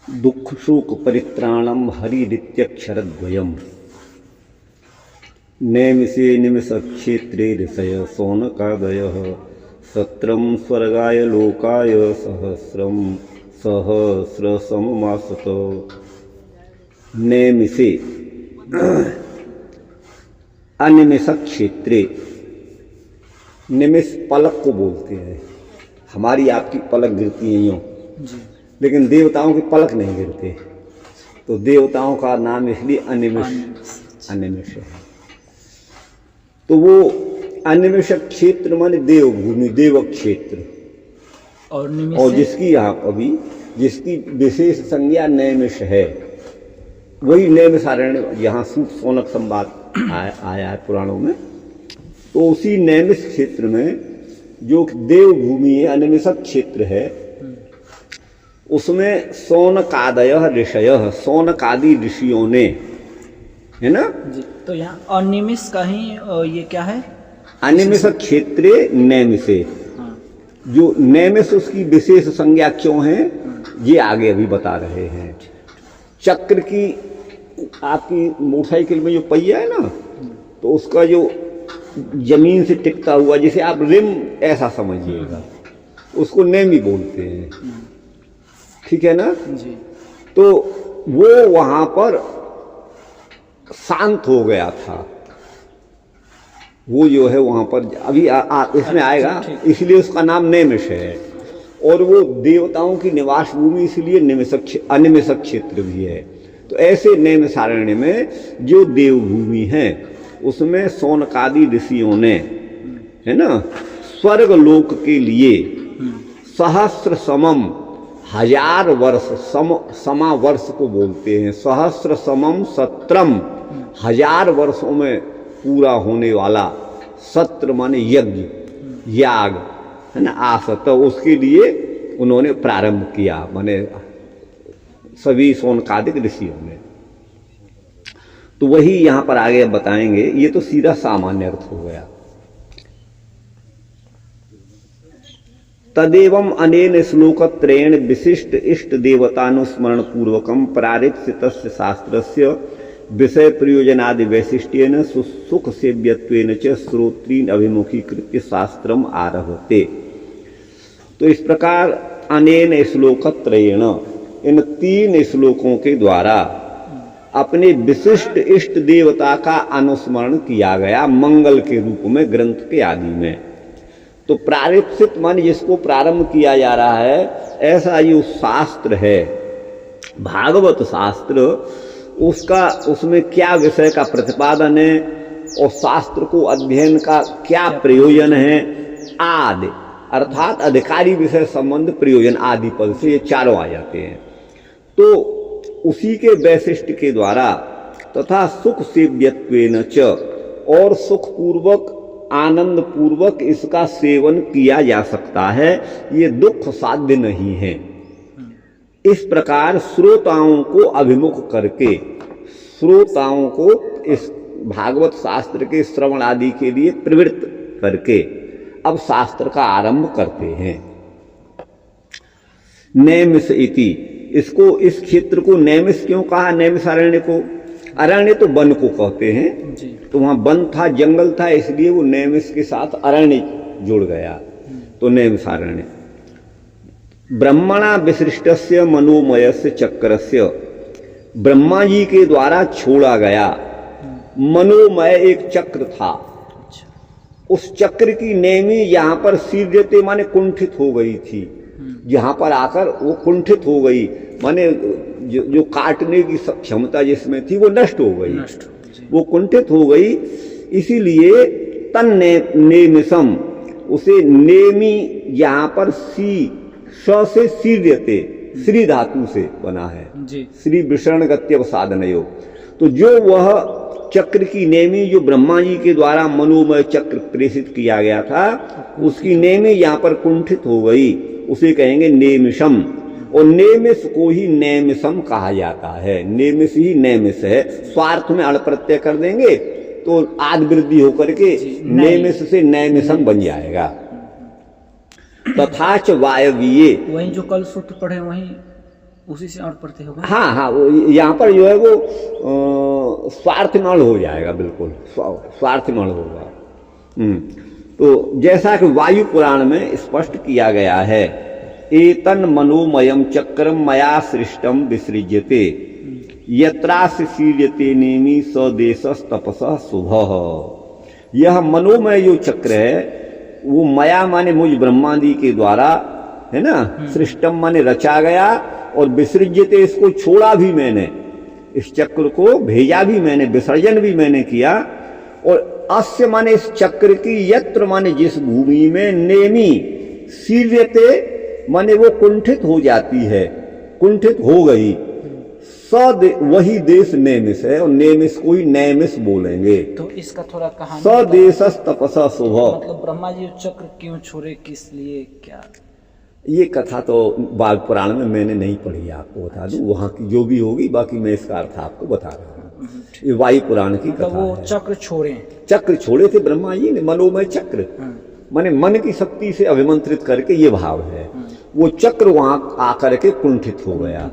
दुख शोक परित्राणम हरिरित्यक्षरद्वयम् नैमिषे निमिष क्षेत्रे ऋषय शौनकादयः सत्रम स्वर्गाय लोकाय सहस्रम सहस्रसममासत। नैमिषे अनिमिष क्षेत्रे, निमिष पलक को बोलते हैं। हमारी आपकी पलक गिरती है यूँ, लेकिन देवताओं की पलक नहीं गिरते, तो देवताओं का नाम इसलिए अनिमिष है। तो वो अनिमिष क्षेत्र माने देवभूमि, देव क्षेत्र, और जिसकी यहाँ अभी जिसकी विशेष संज्ञा नैमिष है, वही नैमिषारण्य यहाँ शौनक संवाद आया है पुराणों में। तो उसी नैमिष क्षेत्र में जो देवभूमि है, अनिमिष क्षेत्र है, उसमें शौनकादयः ऋषयः, शौनकादि ऋषियों ने, है ना जी। तो यहाँ अनिमिष का ही ये क्या है? अनिमिष क्षेत्रे नैमिषे। हाँ। जो नैमिष उसकी विशेष संज्ञा क्यों है, ये आगे अभी बता रहे हैं। चक्र की आपकी मोटरसाइकिल में जो पहिया है ना, तो उसका जो जमीन से टिकता हुआ, जिसे आप रिम ऐसा समझिएगा, उसको नेमी बोलते हैं, ठीक है ना जी। तो वो वहां पर शांत हो गया था, वो जो है वहां पर अभी इसमें आएगा, इसलिए उसका नाम नैमिष है। और वो देवताओं की निवास भूमि, इसलिए अनिमिष क्षेत्र भी है। तो ऐसे नैमिषारण्य में जो देवभूमि है, उसमें शौनकादि ऋषियों ने, है ना, स्वर्ग लोक के लिए सहस्र समम, 1000 वर्ष, समा वर्ष को बोलते हैं, सहस्र समम सत्रम, 1000 वर्षों में पूरा होने वाला, सत्र माने यज्ञ, याग, है ना, आस, तो उसके लिए उन्होंने प्रारंभ किया, माने सभी शौनकादिक ऋषियों ने। तो वही यहाँ पर आगे बताएंगे। ये तो सीधा सामान्य अर्थ हो गया। तदेवं अनेन श्लोकत्रयेण विशिष्ट इष्ट देवतानुस्मरण पूर्वकम प्रारिप्सितस्य शास्त्रस्य विषय प्रयोजनादि वैशिष्ट्येन सुख सेव्यत्वेन च श्रोत्रीन अभिमुखीकृत्य शास्त्रम आरभते। तो इस प्रकार अनेन श्लोकत्रयेण, इन 3 श्लोकों के द्वारा अपने विशिष्ट इष्ट देवता का अनुस्मरण किया गया, मंगल के रूप में ग्रंथ के आदि में। तो प्रारिप्सित मान जिसको प्रारंभ किया जा रहा है, ऐसा जो शास्त्र है, भागवत शास्त्र, उसका उसमें क्या विषय का प्रतिपादन है और शास्त्र को अध्ययन का क्या प्रयोजन है, आदि, अर्थात अधिकारी विषय संबंध प्रयोजन आदि पद से ये चारों आ जाते हैं। तो उसी के वैशिष्ट के द्वारा तथा सुख सेव्यत्वेन च, और सुख पूर्वक आनंद पूर्वक इसका सेवन किया जा सकता है, ये दुख साध्य नहीं है। इस प्रकार श्रोताओं को अभिमुख करके, श्रोताओं को इस भागवत शास्त्र के श्रवण आदि के लिए प्रवृत्त करके अब शास्त्र का आरंभ करते हैं। नैमिष इति, इसको, इस क्षेत्र को नैमिष क्यों कहा? नैमिषारण्य को, अरण्य तो वन को कहते हैं जी। तो वहां वन था, जंगल था, इसलिए वो नैमिष के साथ अरण्य जुड़ गया, तो नैमिषारण्य। ब्रह्मणा विसृष्टस्य मनोमयस्य चक्रस्य, ब्रह्मा जी के द्वारा छोड़ा गया मनोमय एक चक्र था, उस चक्र की नेमी यहाँ पर सीर्यते माने कुंठित हो गई थी, यहाँ पर आकर वो कुंठित हो गई, माने जो काटने की क्षमता जिसमें थी वो नष्ट हो गई, वो कुंठित हो गई। इसीलिए तन नेमिषम, उसे नेमी यहाँ पर से सीर्यते, श्री धातु से बना है, श्री विषण गत्यव साधनयो। तो जो वह चक्र की नेमी जो ब्रह्मा जी के द्वारा मनोमय चक्र प्रेषित किया गया था, उसकी नेमी यहाँ पर कुंठित हो गई, उसे कहेंगे नेमिषम। और नेमिष को ही नैमिषम कहा जाता है, नेमिष ही नैमिष है। स्वार्थ में अण प्रत्यय कर देंगे तो आद वृद्धि होकर के नेमिष से नैमिषम बन जाएगा। तथाच वायवीय, वही जो कल सूत्र पढ़े वही उसी से और पढ़ते होगा। हाँ हाँ, वो यहाँ पर जो है वो स्वार्थमण हो जाएगा, बिल्कुल स्वार्थमण होगा। तो जैसा कि वायु पुराण में स्पष्ट किया गया है, एतन मनोमयम चक्रम मया सृष्टम विसृज्यते यत्रासीर्यते नेमि सदेशस तपसः शुभः। यह मनोमय जो चक्र है वो मया माने मुझ ब्रह्मादि के द्वारा है ना, सृष्टम माने रचा गया, और विसृज्यते इसको छोड़ा भी मैंने, इस चक्र को भेजा भी मैंने, विसर्जन भी मैंने किया। और अस्य माने इस चक्र की, यत्र माने जिस भूमि में, नेमि सीर्यते माने वो कुंठित हो जाती है, कुंठित हो गई। वही देश नेमिस है, और नेमिस को ही नैमिस बोलेंगे। तो इसका थोड़ा कहानी सदेशस तपसा शुभ, मतलब ब्रह्मा जी चक्र क्यों छोड़े, किस लिए, क्या? ये कथा तो बाल पुराण में मैंने नहीं पढ़ी, आपको बता दूं, वहां की जो भी होगी, बाकी मैं इसका अर्थ आपको बता रहा हूँ। ये वायु पुराण की मतलब कथा वो है। चक्र छोड़े, चक्र छोड़े थे ब्रह्मा जी ने, मनोमय चक्र, माने मन की शक्ति से अभिमंत्रित करके, ये भाव है। वो चक्र वहां आकर के कुंठित हो गया,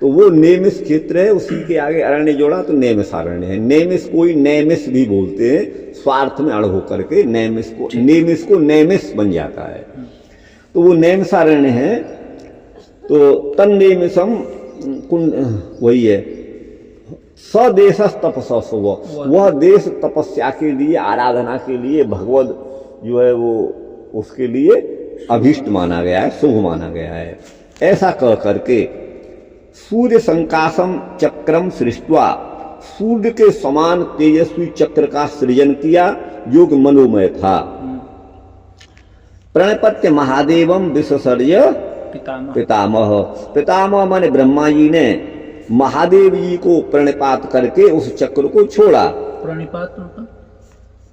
तो वो नेमिस क्षेत्र है। उसी के आगे अरण्य जोड़ा तो नेमिस अरण्य है। नेमिस कोई नैमिस भी बोलते हैं, स्वार्थ में अड़ होकर के नेमिस को नैमिस बन जाता है, तो वो नैमिसारण्य है। तो तन नेमिसम वही है, सदेशस तपसा शुभ, वह देश तपस्या के लिए, आराधना के लिए, भगवद जो है वो उसके लिए अभीष्ट माना गया है, शुभ माना गया है। ऐसा कह करके सूर्य संकाशम चक्रम सृष्टवा, सूर्य के समान तेजस्वी चक्र का सृजन किया, जो कि मनोमय था। प्रणपत्य महादेवम विसर्ज्य पितामह, पितामह माने ब्रह्मा जी ने महादेव जी को प्रणिपात करके उस चक्र को छोड़ा। प्रणिपात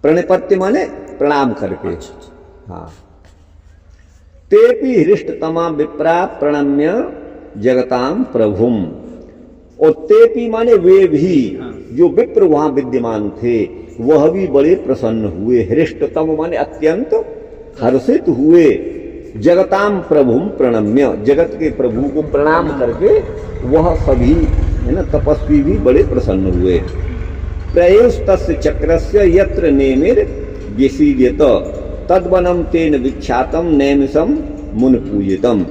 प्रणिपत्य माने प्रणाम करके। हाँ, तेपि हृष्टतमा विप्रा प्रणम्य जगताम प्रभुम, और तेपि माने वे भी, जो विप्र वहां विद्यमान थे, वह भी बड़े प्रसन्न हुए। हृष्टतम माने अत्यंत हर्षित हुए। जगताम प्रभुम प्रणम्य, जगत के प्रभु को प्रणाम करके वह सभी है ना तपस्वी भी बड़े प्रसन्न हुए। प्रयुष तस्य चक्रस्य यत्र नेमिर विसीद्यत तद्वनम तेन विख्यातम नैमिषम मुन पूजितम।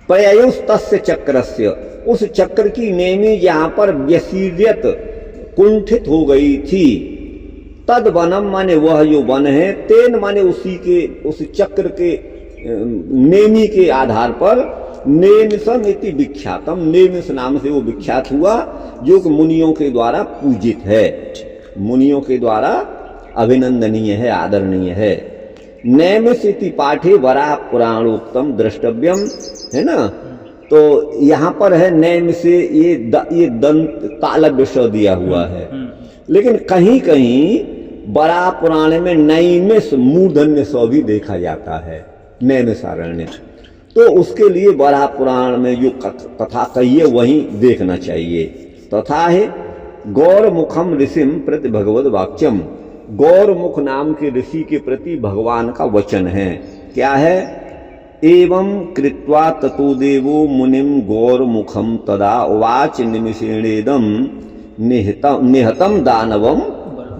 प्रयुष तस्य चक्रस्य, उस चक्र की नेमी जहां पर व्यसीद्यत कुंठित हो गई थी, तद वनम माने वह जो वन है, तेन माने उसी के, उस चक्र के नेमी के आधार पर, नेमिषम इति विख्यातम, नेमिष नाम से वो विख्यात हुआ, जो कि मुनियों के द्वारा पूजित है, मुनियों के द्वारा अभिनंदनीय है, आदरणीय है। नैमिष इति पाठे वराह पुराणोक्तम द्रष्टव्यम, है ना। तो यहाँ पर है नैमिष, ये दंत तालव्य स दिया हुआ है, लेकिन कहीं कहीं बड़ा पुराण में नैमिष मूर्धन्य स भी देखा जाता है, नैमिषारण्य। तो उसके लिए बड़ा पुराण में जो कथा कही है वहीं देखना चाहिए। तथा है गौरमुखम ऋषिम प्रति भगवद वाक्यम, गौरमुख नाम के ऋषि के प्रति भगवान का वचन है। क्या है? एवं कृत्वा ततो देवो मुनिम गौरमुखम तदा उवाच निमिषेणेदम निहतम दानवम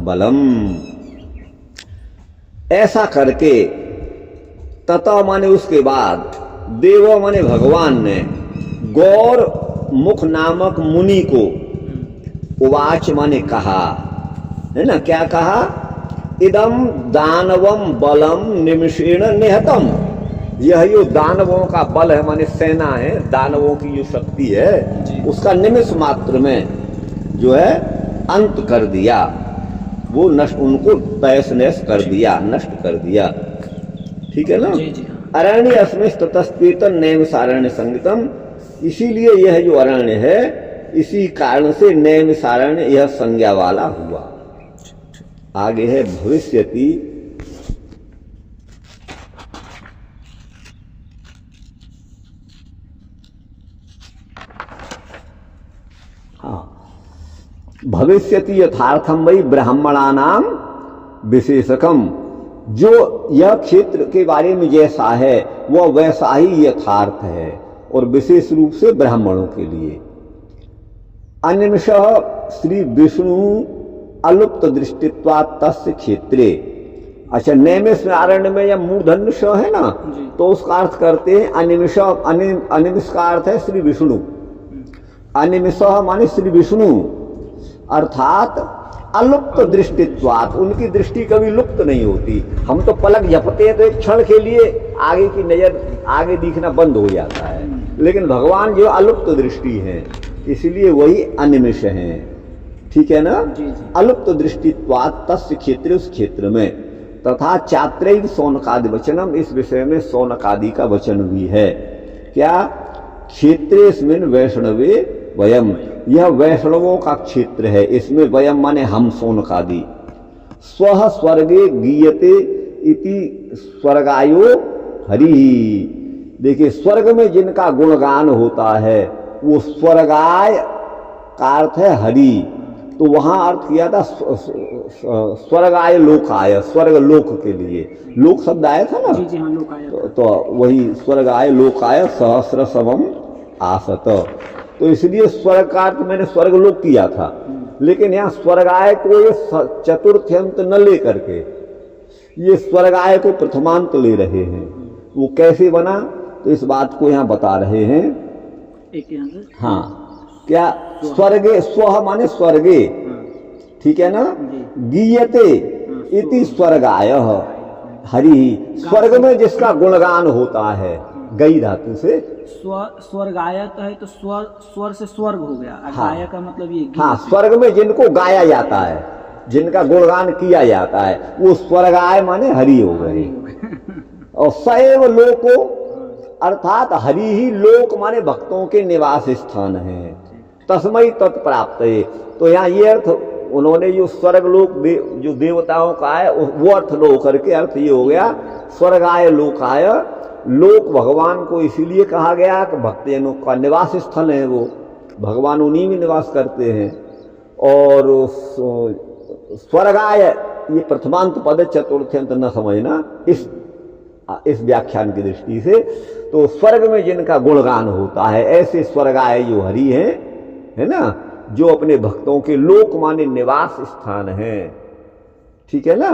बलम। ऐसा करके, तथा माने उसके बाद, देव माने भगवान ने गौर मुख नामक मुनि को, उवाच माने कहा, है ना, क्या कहा? इदम दानवम बलम निमिषेण निहतम, यह जो दानवों का बल है माने सेना है, दानवों की जो शक्ति है उसका निमिष मात्र में जो है अंत कर दिया, वो नष्ट, उनको तहस नहस कर दिया, नष्ट कर दिया। ठीक है ना। अरण्य अस्मिन् ततस्पेतन नैमिषारण्य संगतम, इसीलिए यह जो अरण्य है, इसी कारण से नैमिषारण्य यह संज्ञा वाला हुआ। आगे है भविष्यति, हाँ, भविष्यति यथार्थम वही ब्राह्मणानाम विशेषकम, जो यह क्षेत्र के बारे में जैसा है वह वैसा ही यथार्थ है, और विशेष रूप से ब्राह्मणों के लिए। अनिमिषः श्री विष्णु अलुप्त दृष्टित्वात् तस्य क्षेत्रे। अच्छा, नैमिष आरण्य में या मूर्धन्य श है ना, तो उसका अर्थ करते हैं अनिमिष। अनिमिष का अर्थ है श्री विष्णु। अनिमिष माने श्री विष्णु, अर्थात अलुप्त दृष्टित्वात्, उनकी दृष्टि कभी लुप्त नहीं होती। हम तो पलक झपते हैं तो एक क्षण के लिए आगे की नजर, आगे दिखना बंद हो जाता है, लेकिन भगवान जो अलुप्त दृष्टि है, इसलिए वही अनिमिष हैं। ठीक है ना। अलुप्त दृष्टित्वात् तस्य क्षेत्र, उस क्षेत्र में। तथा चात्रैव शौनकादि वचनम, इस विषय में शौनकादि का वचन भी है। क्या? क्षेत्रेस्मिन् वैष्णवे वयम, यह वैष्णवों का क्षेत्र है, इसमें वयम माने हम, शौनकादि। स्वः स्वर्गे गीयते इति स्वर्गायो हरि। देखिए, स्वर्ग में जिनका गुणगान होता है वो स्वर्गाय का अर्थ है हरि। तो वहां अर्थ किया था स्वर्गाय लोकाय, स्वर्ग लोक के लिए। लोक शब्द आया था ना। जी हाँ, लोकाय। तो वही स्वर्गाय लोकाय सहस्र समम आसत। तो इसलिए स्वर्ग का अर्थ मैंने स्वर्ग लोक किया था, लेकिन यहाँ स्वर्गाय को ये चतुर्थ्यंत न ले करके ये स्वर्गाय को प्रथमांत ले रहे हैं। वो कैसे बना, तो इस बात को यहाँ बता रहे हैं। एक यहाँ से, हाँ, क्या? स्वर्गे, स्व माने स्वर्गे, ठीक है ना। गीयते इति स्वर्गाय हरि, स्वर्ग में जिसका गुणगान होता है, गई धातु से। स्वर्गायत है तो स्वर से स्वर्ग हो गया। हाँ, गाय का मतलब ये। हाँ, स्वर्ग में जिनको गाया जाता है, जिनका गुणगान किया जाता है, वो स्वर्गाय माने हरि हो गए। और सैव लोको, अर्थात हरि ही लोक माने भक्तों के निवास स्थान है। तस्मै तत्प्राप्त है। तो यहाँ ये अर्थ उन्होंने जो स्वर्ग लोक जो देवताओं का है वो अर्थ लो करके अर्थ ये हो गया स्वर्गाय लोकाय। लोक भगवान को इसीलिए कहा गया कि भक्तजनों का निवास स्थल है, वो भगवान उन्हीं में निवास करते हैं। और स्वर्गाय ये प्रथमांत पद, चतुर्थ्यंत न समझना इस व्याख्यान की दृष्टि से। तो स्वर्ग में जिनका गुणगान होता है, ऐसे स्वर्गाय जो हरि है ना, जो अपने भक्तों के लोक माने निवास स्थान है, ठीक है ना,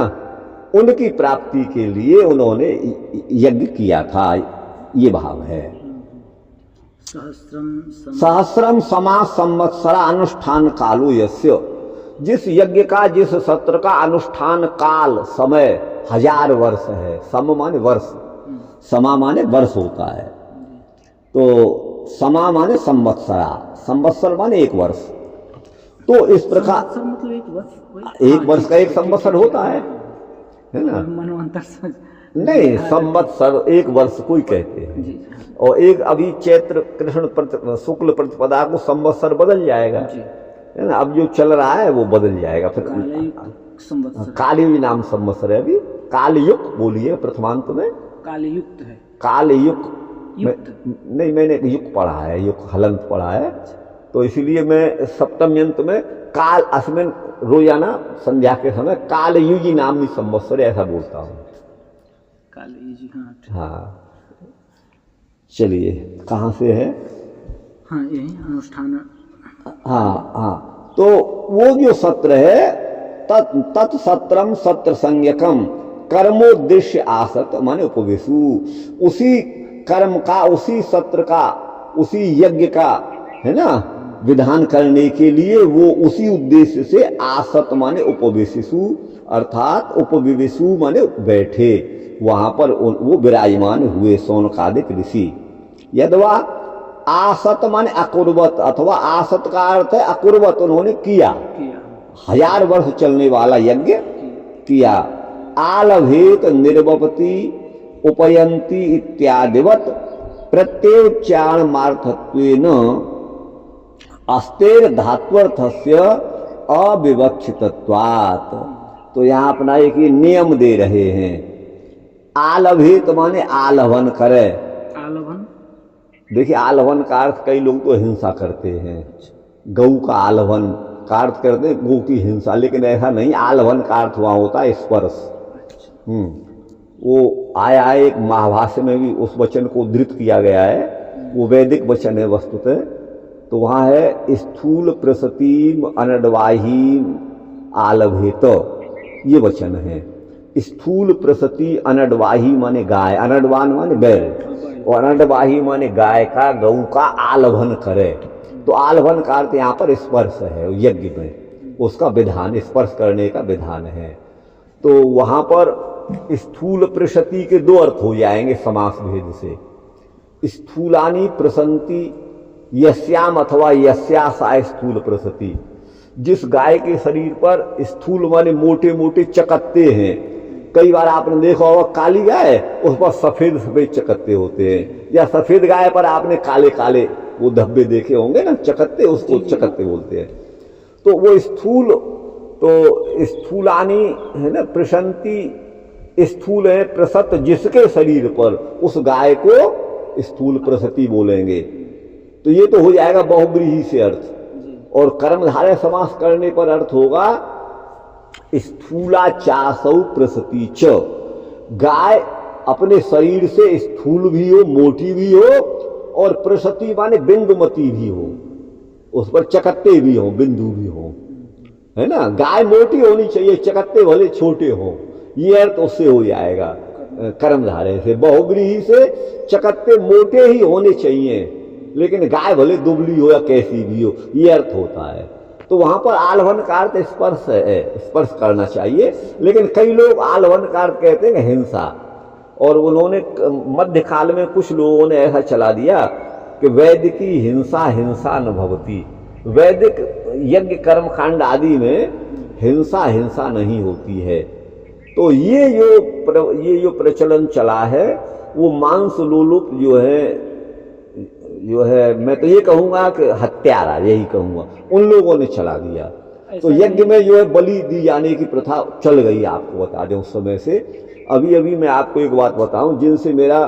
उनकी प्राप्ति के लिए उन्होंने यज्ञ किया था, ये भाव है। सहस्रम समा संवत्सरा अनुष्ठान कालो यस्य, जिस यज्ञ का, जिस सत्र का अनुष्ठान काल, समय 1000 वर्ष है। सम माने वर्ष, समा माने वर्ष होता है। तो समा माने संवत्सरा, संवत्सर माने 1 वर्ष। तो इस प्रकार मतलब 1 वर्ष का 1 संवत्सर होता है ना। मनवंतर नहीं, संवत्सर 1 वर्ष को ही कहते हैं। और एक अभी चैत्र कृष्ण शुक्ल प्रतिपदा को संवत्सर बदल जाएगा, है ना। अब जो चल रहा है वो बदल जाएगा। फिर कालयुग नाम संवत्सर है। अभी कालयुग बोलिए प्रथमांत में। कालयुक्त है। कालयुग नहीं, मैंने युग पढ़ा है, युग हलंत पढ़ा है, तो इसीलिए मैं सप्तम यंत में काल अस्मिन रोजाना संध्या के समय कालयुगी नाम संवत्सर ऐसा बोलता हूँ। कालयुगी, हाँ। चलिए, कहाँ से है? हाँ, यही अनुष्ठान। हाँ, तो वो जो सत्र है, तत्सत्रम सत्र संज्ञकम कर्मोद्देश्य आसत माने उपवेशु। उसी कर्म का, उसी सत्र का, उसी यज्ञ का, है ना, विधान करने के लिए वो उसी उद्देश्य से आसत माने उपवेशिसु, अर्थात उपविवेशु माने बैठे, वहां पर वो विराजमान हुए शौनकादिक ऋषि। यद्वा आसत माने अकुर्वत, अथवा आसत का अर्थ है अकुर्वत, उन्होंने किया। 1000 वर्ष चलने वाला यज्ञ किया। आलभेत निर्वपति उपयंती इत्यादिवत प्रत्योच्चारण मार्थत्वेन अस्तेर धात्वर्थस्य अविवक्षितत्वात्। तो यहाँ अपना एक नियम दे रहे हैं। आलभेत माने आलभन करे। आलभन, देखिए, आलभन का अर्थ कई लोग तो हिंसा करते हैं। गऊ का आलभन का अर्थ करते हैं गौ की हिंसा, लेकिन ऐसा नहीं। आलभन का अर्थ वहाँ होता है स्पर्श। वो आया है, एक महाभाष्य में भी उस वचन को उद्धृत किया गया है वो वैदिक वचन है वस्तुतः। तो वहाँ है स्थूल प्रसतीम अनडवाहीम आलभेत, ये वचन है। स्थूल प्रसती अनडवाही माने गाय, अनडवान माने बैल, और अनडवाही माने गाय का, गऊ का आलभन करे। तो आलभन का अर्थ यहाँ पर स्पर्श है, यज्ञ में उसका विधान, स्पर्श करने का विधान है। तो वहाँ पर स्थूल प्रसती के दो अर्थ हो जाएंगे समास भेद से। स्थूलानी प्रसंति यस्याम अथवा यस्या सा स्थूल प्रसति। जिस गाय के शरीर पर स्थूल माने मोटे मोटे चकत्ते हैं, कई बार आपने देखा होगा काली गाय उस पर सफेद सफेद चकत्ते होते हैं, या सफेद गाय पर आपने काले काले वो धब्बे देखे होंगे ना चकत्ते, उसको चकत्ते बोलते हैं। तो वो स्थूल, तो स्थूलानी है ना, प्रसंति स्थूल है, प्रसत जिसके शरीर पर, उस गाय को स्थूल प्रसति बोलेंगे। तो ये तो हो जाएगा बहुब्रीहि से अर्थ। और कर्मधारय समास करने पर अर्थ होगा स्थूला चासौ प्रसति च। गाय अपने शरीर से स्थूल भी हो, मोटी भी हो, और प्रसति माने बिंदुमती भी हो, उस पर चकत्ते भी हो, बिंदु भी हो, है ना। गाय मोटी होनी चाहिए, चकत्ते भले छोटे हो, ये अर्थ उससे हो जाएगा कर्मधारय से। बहुब्रीहि से चकत्ते मोटे ही होने चाहिए, लेकिन गाय भले दुबली हो या कैसी भी हो, ये अर्थ होता है। तो वहां पर आलवन का अर्थ स्पर्श है, स्पर्श करना चाहिए। लेकिन कई लोग आलवन का अर्थ कहते हैं हिंसा, और उन्होंने मध्यकाल में कुछ लोगों ने ऐसा चला दिया कि वैदिकी हिंसा हिंसा न भवती। वैदिक यज्ञ कर्मकांड आदि में हिंसा हिंसा नहीं होती है। तो ये जो प्रचलन चला है वो मांस लोलुप जो है मैं तो ये कहूंगा कि हत्यारा, यही कहूंगा, उन लोगों ने चला दिया। तो यज्ञ में जो है बलि दी जाने की प्रथा चल गई, आपको बता दें उस समय से। अभी अभी मैं आपको एक बात बताऊं, जिनसे मेरा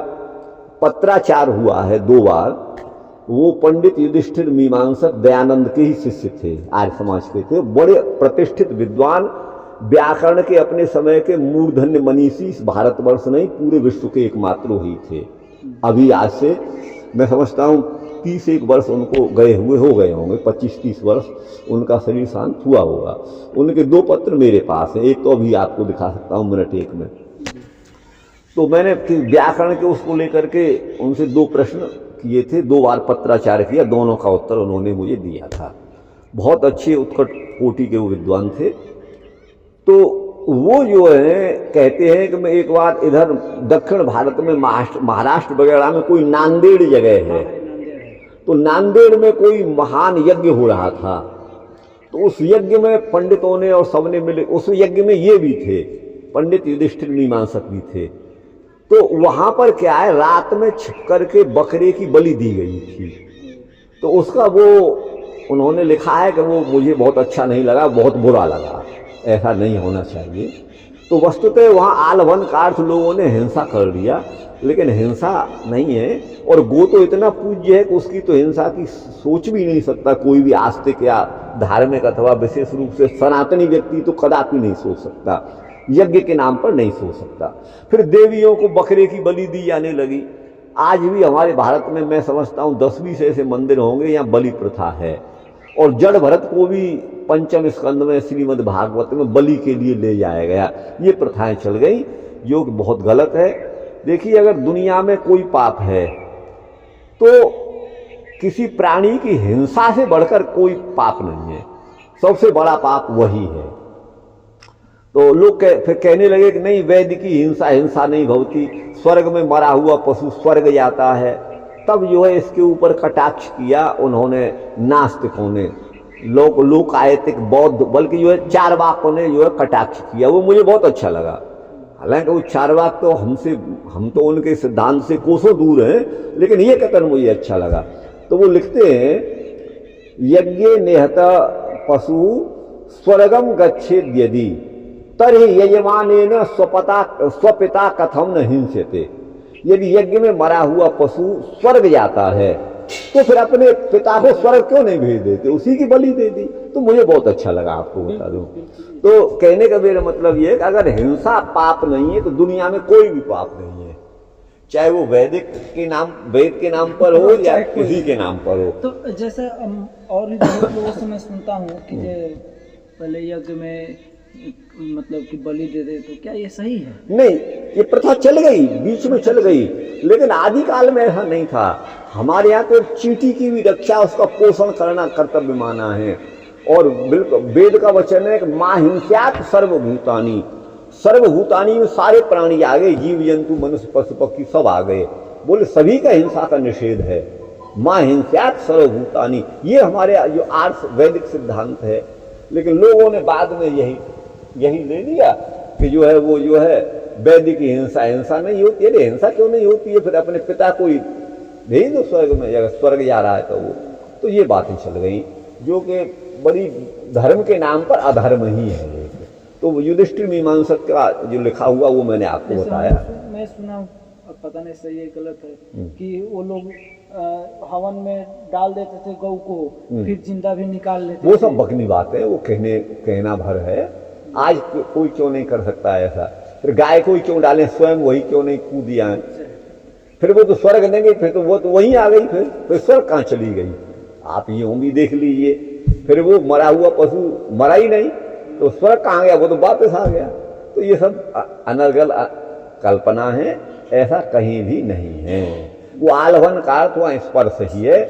पत्राचार हुआ है 2 बार, वो पंडित युधिष्ठिर मीमांसक दयानंद के ही शिष्य थे, आर्य समाज के थे। बड़े प्रतिष्ठित विद्वान, व्याकरण के अपने समय के मूर्धन्य मनीषी इस भारतवर्ष नहीं पूरे विश्व के एकमात्र ही थे। अभी आज से मैं समझता हूँ 30-1 वर्ष उनको हो गए होंगे, 25-30 वर्ष उनका शरीर शांत हुआ होगा। उनके 2 पत्र मेरे पास हैं, एक तो अभी आपको दिखा सकता हूँ मिनट 1 में। तो मैंने व्याकरण के उसको लेकर के उनसे 2 प्रश्न किए थे, 2 बार पत्राचार किया, दोनों का उत्तर उन्होंने मुझे दिया था। बहुत अच्छे उत्कट कोटि के वो विद्वान थे। तो वो जो है कहते हैं कि मैं एक बार इधर दक्षिण भारत में महाराष्ट्र वगैरह में कोई नांदेड़ जगह है, तो नांदेड़ में कोई महान यज्ञ हो रहा था। तो उस यज्ञ में पंडितों ने और सबने मिले, उस यज्ञ में ये भी थे, पंडित युधिष्ठिर मीमांसक भी थे। तो वहां पर क्या है, रात में छिप करके बकरे की बलि दी गई थी। तो उसका वो उन्होंने लिखा है कि वो मुझे बहुत अच्छा नहीं लगा, बहुत बुरा लगा, ऐसा नहीं होना चाहिए। तो वस्तुतः वहाँ आलवन का अर्थ लोगों ने हिंसा कर दिया, लेकिन हिंसा नहीं है। और गो तो इतना पूज्य है कि उसकी तो हिंसा की सोच भी नहीं सकता कोई भी आस्तिक या धार्मिक अथवा विशेष रूप से सनातनी व्यक्ति तो कदापि नहीं सोच सकता, यज्ञ के नाम पर नहीं सोच सकता। फिर देवियों को बकरे की बलि दी जाने लगी। आज भी हमारे भारत में मैं समझता हूँ 10-20 ऐसे मंदिर होंगे यहाँ बलि प्रथा है। और जड़ भरत को भी पंचम स्कंद में श्रीमद् भागवत में बलि के लिए ले जाया गया। ये प्रथाएं चल गई जो कि बहुत गलत है। देखिए, अगर दुनिया में कोई पाप है तो किसी प्राणी की हिंसा से बढ़कर कोई पाप नहीं है, सबसे बड़ा पाप वही है। तो लोग फिर कहने लगे कि नहीं, वैदिक की हिंसा हिंसा नहीं भवती, स्वर्ग में मरा हुआ पशु स्वर्ग जाता है। तब जो है इसके ऊपर कटाक्ष किया उन्होंने नास्तिकों ने, लोकायतिक बौद्ध, बल्कि जो है चारवाकों ने जो है कटाक्ष किया। वो मुझे बहुत अच्छा लगा। हालांकि वो चारवाक तो हम तो उनके सिद्धांत से कोसों दूर हैं, लेकिन ये कथन मुझे अच्छा लगा। तो वो लिखते हैं, यज्ञे निहत पशु स्वर्गम गच्छेद यदि तर्हि यजमानेन स्वपिता कथम न हिंस्यते। यदि यज्ञ में मरा हुआ पशु स्वर्ग जाता है तो फिर अपने पिता को स्वर्ग क्यों नहीं भेज देते, उसी की बलि दे दी। तो मुझे बहुत अच्छा लगा, आपको बता दूं। तो कहने का मेरा मतलब ये है कि अगर हिंसा पाप नहीं है तो दुनिया में कोई भी पाप नहीं है। चाहे वो वैदिक के नाम, वेद के नाम पर हो या किसी के नाम पर हो। तो जैसे और भी बहुत लोगों से मैं सुनता हूँ कि पहले यज्ञ में मतलब कि बलि दे दे, तो क्या ये सही है? नहीं, ये प्रथा चल गई, बीच में चल गई, लेकिन आदि काल में ऐसा नहीं था। हमारे यहाँ तो चींटी की भी रक्षा, उसका पोषण करना कर्तव्य माना है। और बिल्कुल वेद का वचन है कि मां हिंस्यात सर्वभूतानि, सर्वभूतानि में सारे प्राणी आ गए, जीव जंतु मनुष्य पशु पक्षी सब आ गए। बोले सभी का हिंसा का निषेध है। मां हिंस्यात सर्वभूतानि, ये हमारे जो आर्ष वैदिक सिद्धांत है। लेकिन लोगों ने बाद में यही ले लिया कि जो है वो जो है वैदिक हिंसा नहीं होती है। अरे हिंसा क्यों नहीं होती है? फिर अपने पिता को ही भेज दो स्वर्ग में, अगर स्वर्ग जा रहा है तो वो, तो ये बातें चल गई जो कि बड़ी धर्म के नाम पर अधर्म ही है। तो युधिष्ठिर मीमांसक का जो लिखा हुआ वो मैंने आपको बताया। मैं सुना, अब पता नहीं सही है गलत है, कि वो लोग हवन में डाल देते थे गौ को, फिर जिंदा भी निकाल लेते। वो सब बकनी बात है, वो कहना भर है। आज कोई क्यों नहीं कर सकता है ऐसा? फिर गाय को ही क्यों डालें, स्वयं वही क्यों नहीं कूद दिया? फिर वो तो स्वर्ग देंगे, फिर तो वो तो वहीं आ गई, फिर स्वर्ग कहाँ चली गई? आप यूं भी देख लीजिए, फिर वो मरा हुआ पशु मरा ही नहीं तो स्वर्ग कहाँ गया? वो तो वापस आ गया। तो ये सब अनर्गल कल्पना है, ऐसा कहीं भी नहीं है। वो आलवन का अर्थ वहाँ स्पर्श ही है,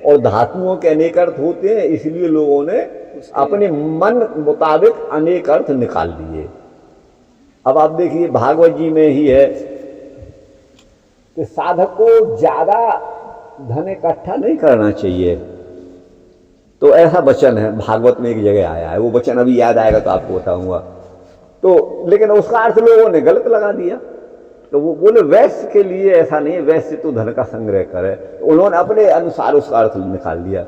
और धातुओं के अनेक अर्थ होते हैं, इसलिए लोगों ने अपने मन मुताबिक अनेक अर्थ निकाल दिए। अब आप देखिए भागवत जी में ही है कि साधक को ज्यादा धन इकट्ठा नहीं करना चाहिए। तो ऐसा वचन है भागवत में एक जगह आया है, वो वचन अभी याद आएगा तो आपको बताऊंगा। तो लेकिन उसका अर्थ लोगों ने गलत लगा दिया। तो वो बोले वैश्य के लिए ऐसा नहीं है, वैश्य तो धन का संग्रह करे। तो उन्होंने अपने अनुसार उसका अर्थ निकाल दिया।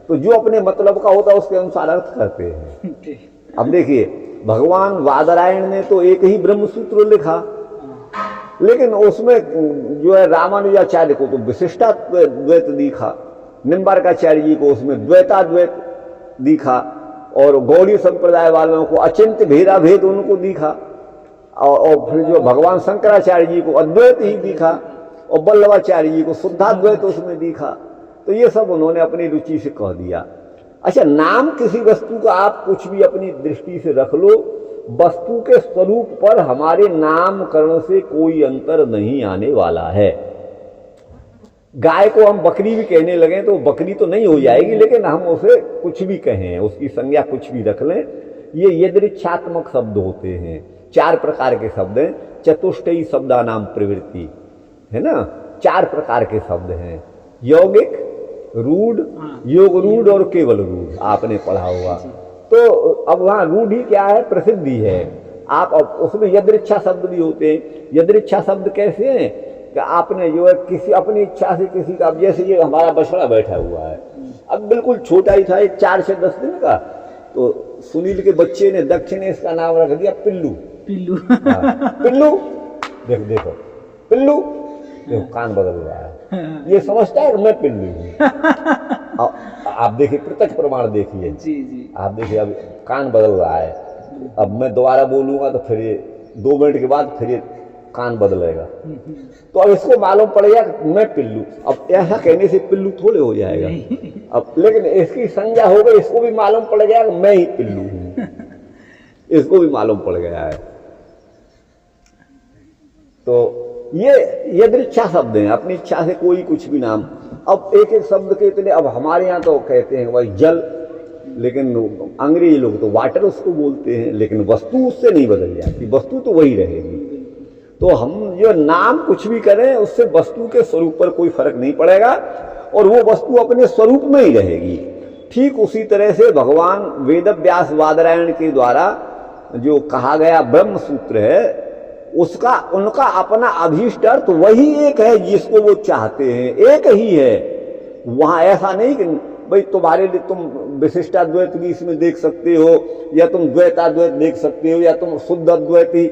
तो जो अपने मतलब का होता है उसके अनुसार अर्थ करते हैं। अब देखिए भगवान वादरायण ने तो एक ही ब्रह्म सूत्र लिखा, लेकिन उसमें जो है रामानुजाचार्य को तो विशिष्टाद्वैत दिखा, निम्बार्काचार्य जी को उसमें द्वैताद्वैत दिखा, और गौड़ी संप्रदाय वालों को अचिंत्य भेदा भेद उनको दिखा, और फिर जो भगवान शंकराचार्य जी को अद्वैत ही दिखा, और वल्लभाचार्य जी को शुद्धाद्वैत उसमें दिखा। तो ये सब उन्होंने अपनी रुचि से कह दिया। अच्छा, नाम किसी वस्तु का आप कुछ भी अपनी दृष्टि से रख लो, वस्तु के स्वरूप पर हमारे नामकरण से कोई अंतर नहीं आने वाला है। गाय को हम बकरी भी कहने लगे तो बकरी तो नहीं हो जाएगी, लेकिन हम उसे कुछ भी कहें, उसकी संज्ञा कुछ भी रख लें। ये यदृच्छात्मक शब्द होते हैं, 4 प्रकार के शब्द हैं। चतुष्टयी शब्दानाम प्रवृत्ति है ना, 4 प्रकार के शब्द हैं, यौगिक, रूढ़, योग रूढ़ और केवल रूढ़, आपने पढ़ा होगा। तो अब वहाँ रूढ़ी क्या है? प्रसिद्धि है। आप अब उसमें यदृच्छा शब्द भी होते हैं। यदृच्छा शब्द कैसे हैं कि आपने जो है किसी अपनी इच्छा से किसी का, जैसे ये हमारा बछड़ा बैठा हुआ है, अब बिल्कुल छोटा ही था, एक 4 से 10 दिन का, तो सुनील के बच्चे ने दक्षिण ने इसका नाम रख दिया पिल्लू। पिल्लू पिल्लू, देखो पिल्लू, देखो कान बदल रहा है, ये समझता है कि मैं पिल्लू हूँ। आप देखिए प्रत्यक्ष प्रमाण देखिए जी, आप देखिए अब कान बदल रहा है। अब मैं दोबारा बोलूंगा तो फिर ये 2 मिनट के बाद फिर ये कान बदलेगा। तो अब इसको मालूम पड़ेगा कि मैं पिल्लू। अब ऐसा कहने से पिल्लू थोड़े हो जाएगा, अब लेकिन इसकी संज्ञा हो गई, इसको भी मालूम पड़ गया कि मैं ही पिल्लू हूँ, इसको भी मालूम पड़ गया है। तो ये यदृच्छा शब्द हैं, अपनी इच्छा से कोई कुछ भी नाम। अब एक एक शब्द के इतने, अब हमारे यहाँ तो कहते हैं भाई जल, लेकिन अंग्रेजी लोग तो वाटर उसको बोलते हैं, लेकिन वस्तु उससे नहीं बदल जाती, वस्तु तो वही रहेगी। तो हम जो नाम कुछ भी करें उससे वस्तु के स्वरूप पर कोई फर्क नहीं पड़ेगा, और वो वस्तु अपने स्वरूप में ही रहेगी। ठीक उसी तरह से भगवान वेदव्यास वादरायण के द्वारा जो कहा गया ब्रह्म सूत्र है, उसका उनका अपना अभीष्ट अर्थ वही एक है जिसको वो चाहते हैं, एक ही है। वहां ऐसा नहीं कि भाई तुम्हारे लिए तुम विशिष्टाद्वैत भी इसमें देख सकते हो, या तुम द्वैताद्वैत देख सकते हो, या तुम शुद्ध अद्वैती,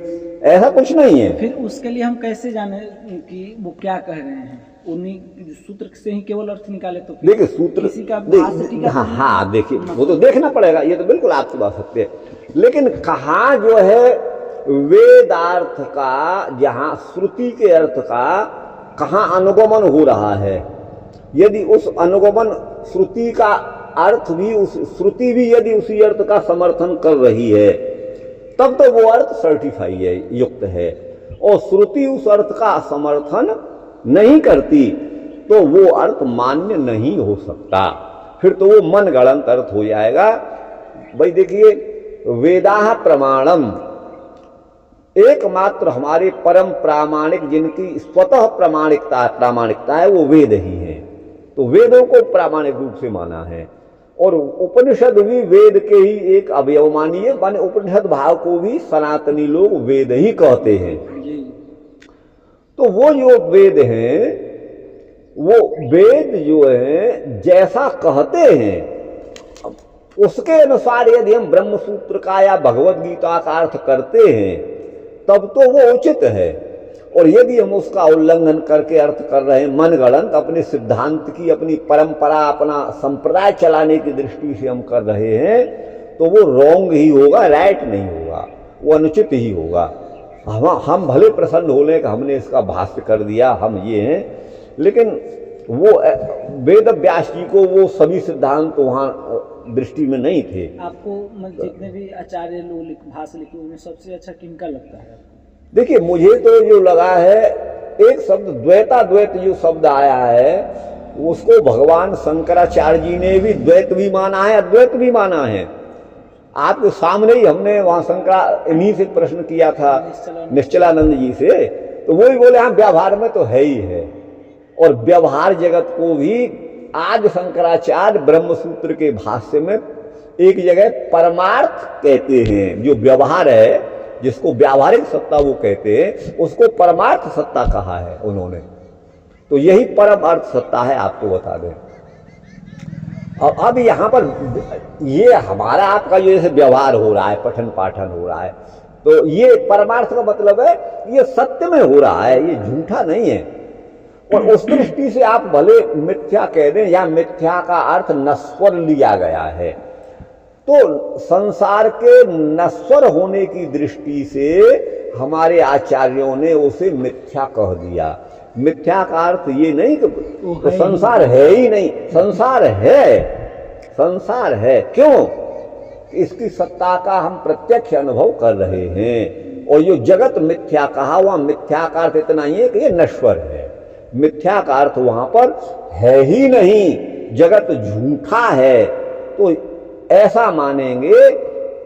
ऐसा कुछ नहीं है। फिर उसके लिए हम कैसे जाने कि वो क्या कह रहे हैं? उन्हीं सूत्र से ही केवल अर्थ निकाले तो देखिए सूत्र हाँ देखिए वो तो देखना पड़ेगा, ये तो बिल्कुल आपकी बात सत्य है। लेकिन कहाँ जो है वेदार्थ का, जहाँ श्रुति के अर्थ का कहाँ अनुगमन हो रहा है। यदि उस अनुगमन श्रुति का अर्थ भी, उस श्रुति भी यदि उसी अर्थ का समर्थन कर रही है, तब तो वो अर्थ सर्टिफाई है, युक्त है। और श्रुति उस अर्थ का समर्थन नहीं करती तो वो अर्थ मान्य नहीं हो सकता, फिर तो वो मनगढ़ंत अर्थ हो जाएगा। भाई देखिए, वेदाः प्रमाणम, एकमात्र हमारे परम प्रामाणिक जिनकी स्वतः प्रामाणिकता है वो वेद ही है। तो वेदों को प्रामाणिक रूप से माना है। और उपनिषद भी वेद के ही एक अवयव मानिए, माने उपनिषद भाव को भी सनातनी लोग वेद ही कहते हैं। तो वो जो वेद हैं, वो वेद जो है जैसा कहते हैं उसके अनुसार यदि हम ब्रह्म सूत्र का या भगवत गीता का अर्थ करते हैं तब तो वो उचित है। और यदि हम उसका उल्लंघन करके अर्थ कर रहे हैं मनगढ़ंत, अपने सिद्धांत की, अपनी परंपरा, अपना संप्रदाय चलाने की दृष्टि से हम कर रहे हैं, तो वो रॉन्ग ही होगा, राइट नहीं होगा, वो अनुचित ही होगा। हम भले प्रसन्न हो लें कि हमने इसका भाष्य कर दिया, हम ये हैं, लेकिन वो वेद व्यास जी को वो सभी सिद्धांत तो वहाँ दृष्टि में नहीं थे। आपको जितने भी आचार्य लोग भाष्य लिखे उनमें सबसे अच्छा किनका लगता है? देखिए, मुझे तो जो लगा है, एक शब्द द्वैताद्वैत जो शब्द आया है उसको भगवान शंकराचार्य जी ने भी द्वैत भी माना है, अद्वैत भी माना है। आपके सामने ही हमने वहाँ इन्हीं से प्रश्न किया था निश्चलानंद जी से, तो वो ही बोले हाँ व्यवहार में तो है ही है। और व्यवहार जगत को भी आज शंकराचार्य ब्रह्मसूत्र के भाष्य में एक जगह परमार्थ कहते हैं। जो व्यवहार है, जिसको व्यावहारिक सत्ता वो कहते हैं, उसको परमार्थ सत्ता कहा है उन्होंने। तो यही परम अर्थ सत्ता है, आपको बता दें। और अब यहाँ पर ये हमारा आपका जो जैसे व्यवहार हो रहा है, पठन पाठन हो रहा है, तो ये परमार्थ का मतलब है ये सत्य में हो रहा है, ये झूठा नहीं है। और उस दृष्टि से आप भले मिथ्या कह दें, या मिथ्या का अर्थ नश्वर लिया गया है, तो संसार के नश्वर होने की दृष्टि से हमारे आचार्यों ने उसे मिथ्या कह दिया। मिथ्या का अर्थ ये नहीं कि तो संसार है ही नहीं, संसार है, संसार है। क्यों? इसकी सत्ता का हम प्रत्यक्ष अनुभव कर रहे हैं। और जो जगत मिथ्या कहा, वह मिथ्या का अर्थ इतना ही है कि ये नश्वर है। मिथ्या का अर्थ वहां पर है ही नहीं, जगत झूठा है। तो ऐसा मानेंगे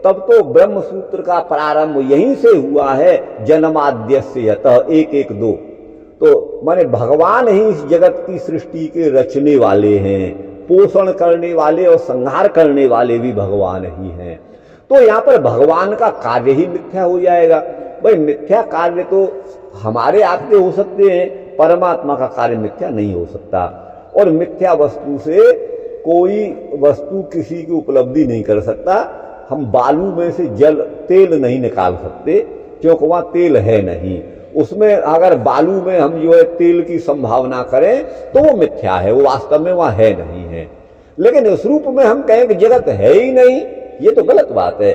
तब तो ब्रह्म सूत्र का प्रारंभ यहीं से हुआ है, जन्माद्यस्य यतः 1-1-2। तो माने भगवान ही इस जगत की सृष्टि के रचने वाले हैं, पोषण करने वाले और संहार करने वाले भी भगवान ही हैं। तो यहाँ पर भगवान का कार्य ही मिथ्या हो जाएगा। भाई मिथ्या कार्य तो हमारे आपके हो सकते हैं, परमात्मा का कार्य मिथ्या नहीं हो सकता। और मिथ्या वस्तु से कोई वस्तु किसी की उपलब्धि नहीं कर सकता। हम बालू में से तेल नहीं निकाल सकते, क्योंकि वहाँ तेल है नहीं। उसमें अगर बालू में हम जो है तेल की संभावना करें तो वो मिथ्या है, वो वास्तव में वहाँ है नहीं है। लेकिन इस रूप में हम कहें कि जगत है ही नहीं, ये तो गलत बात है।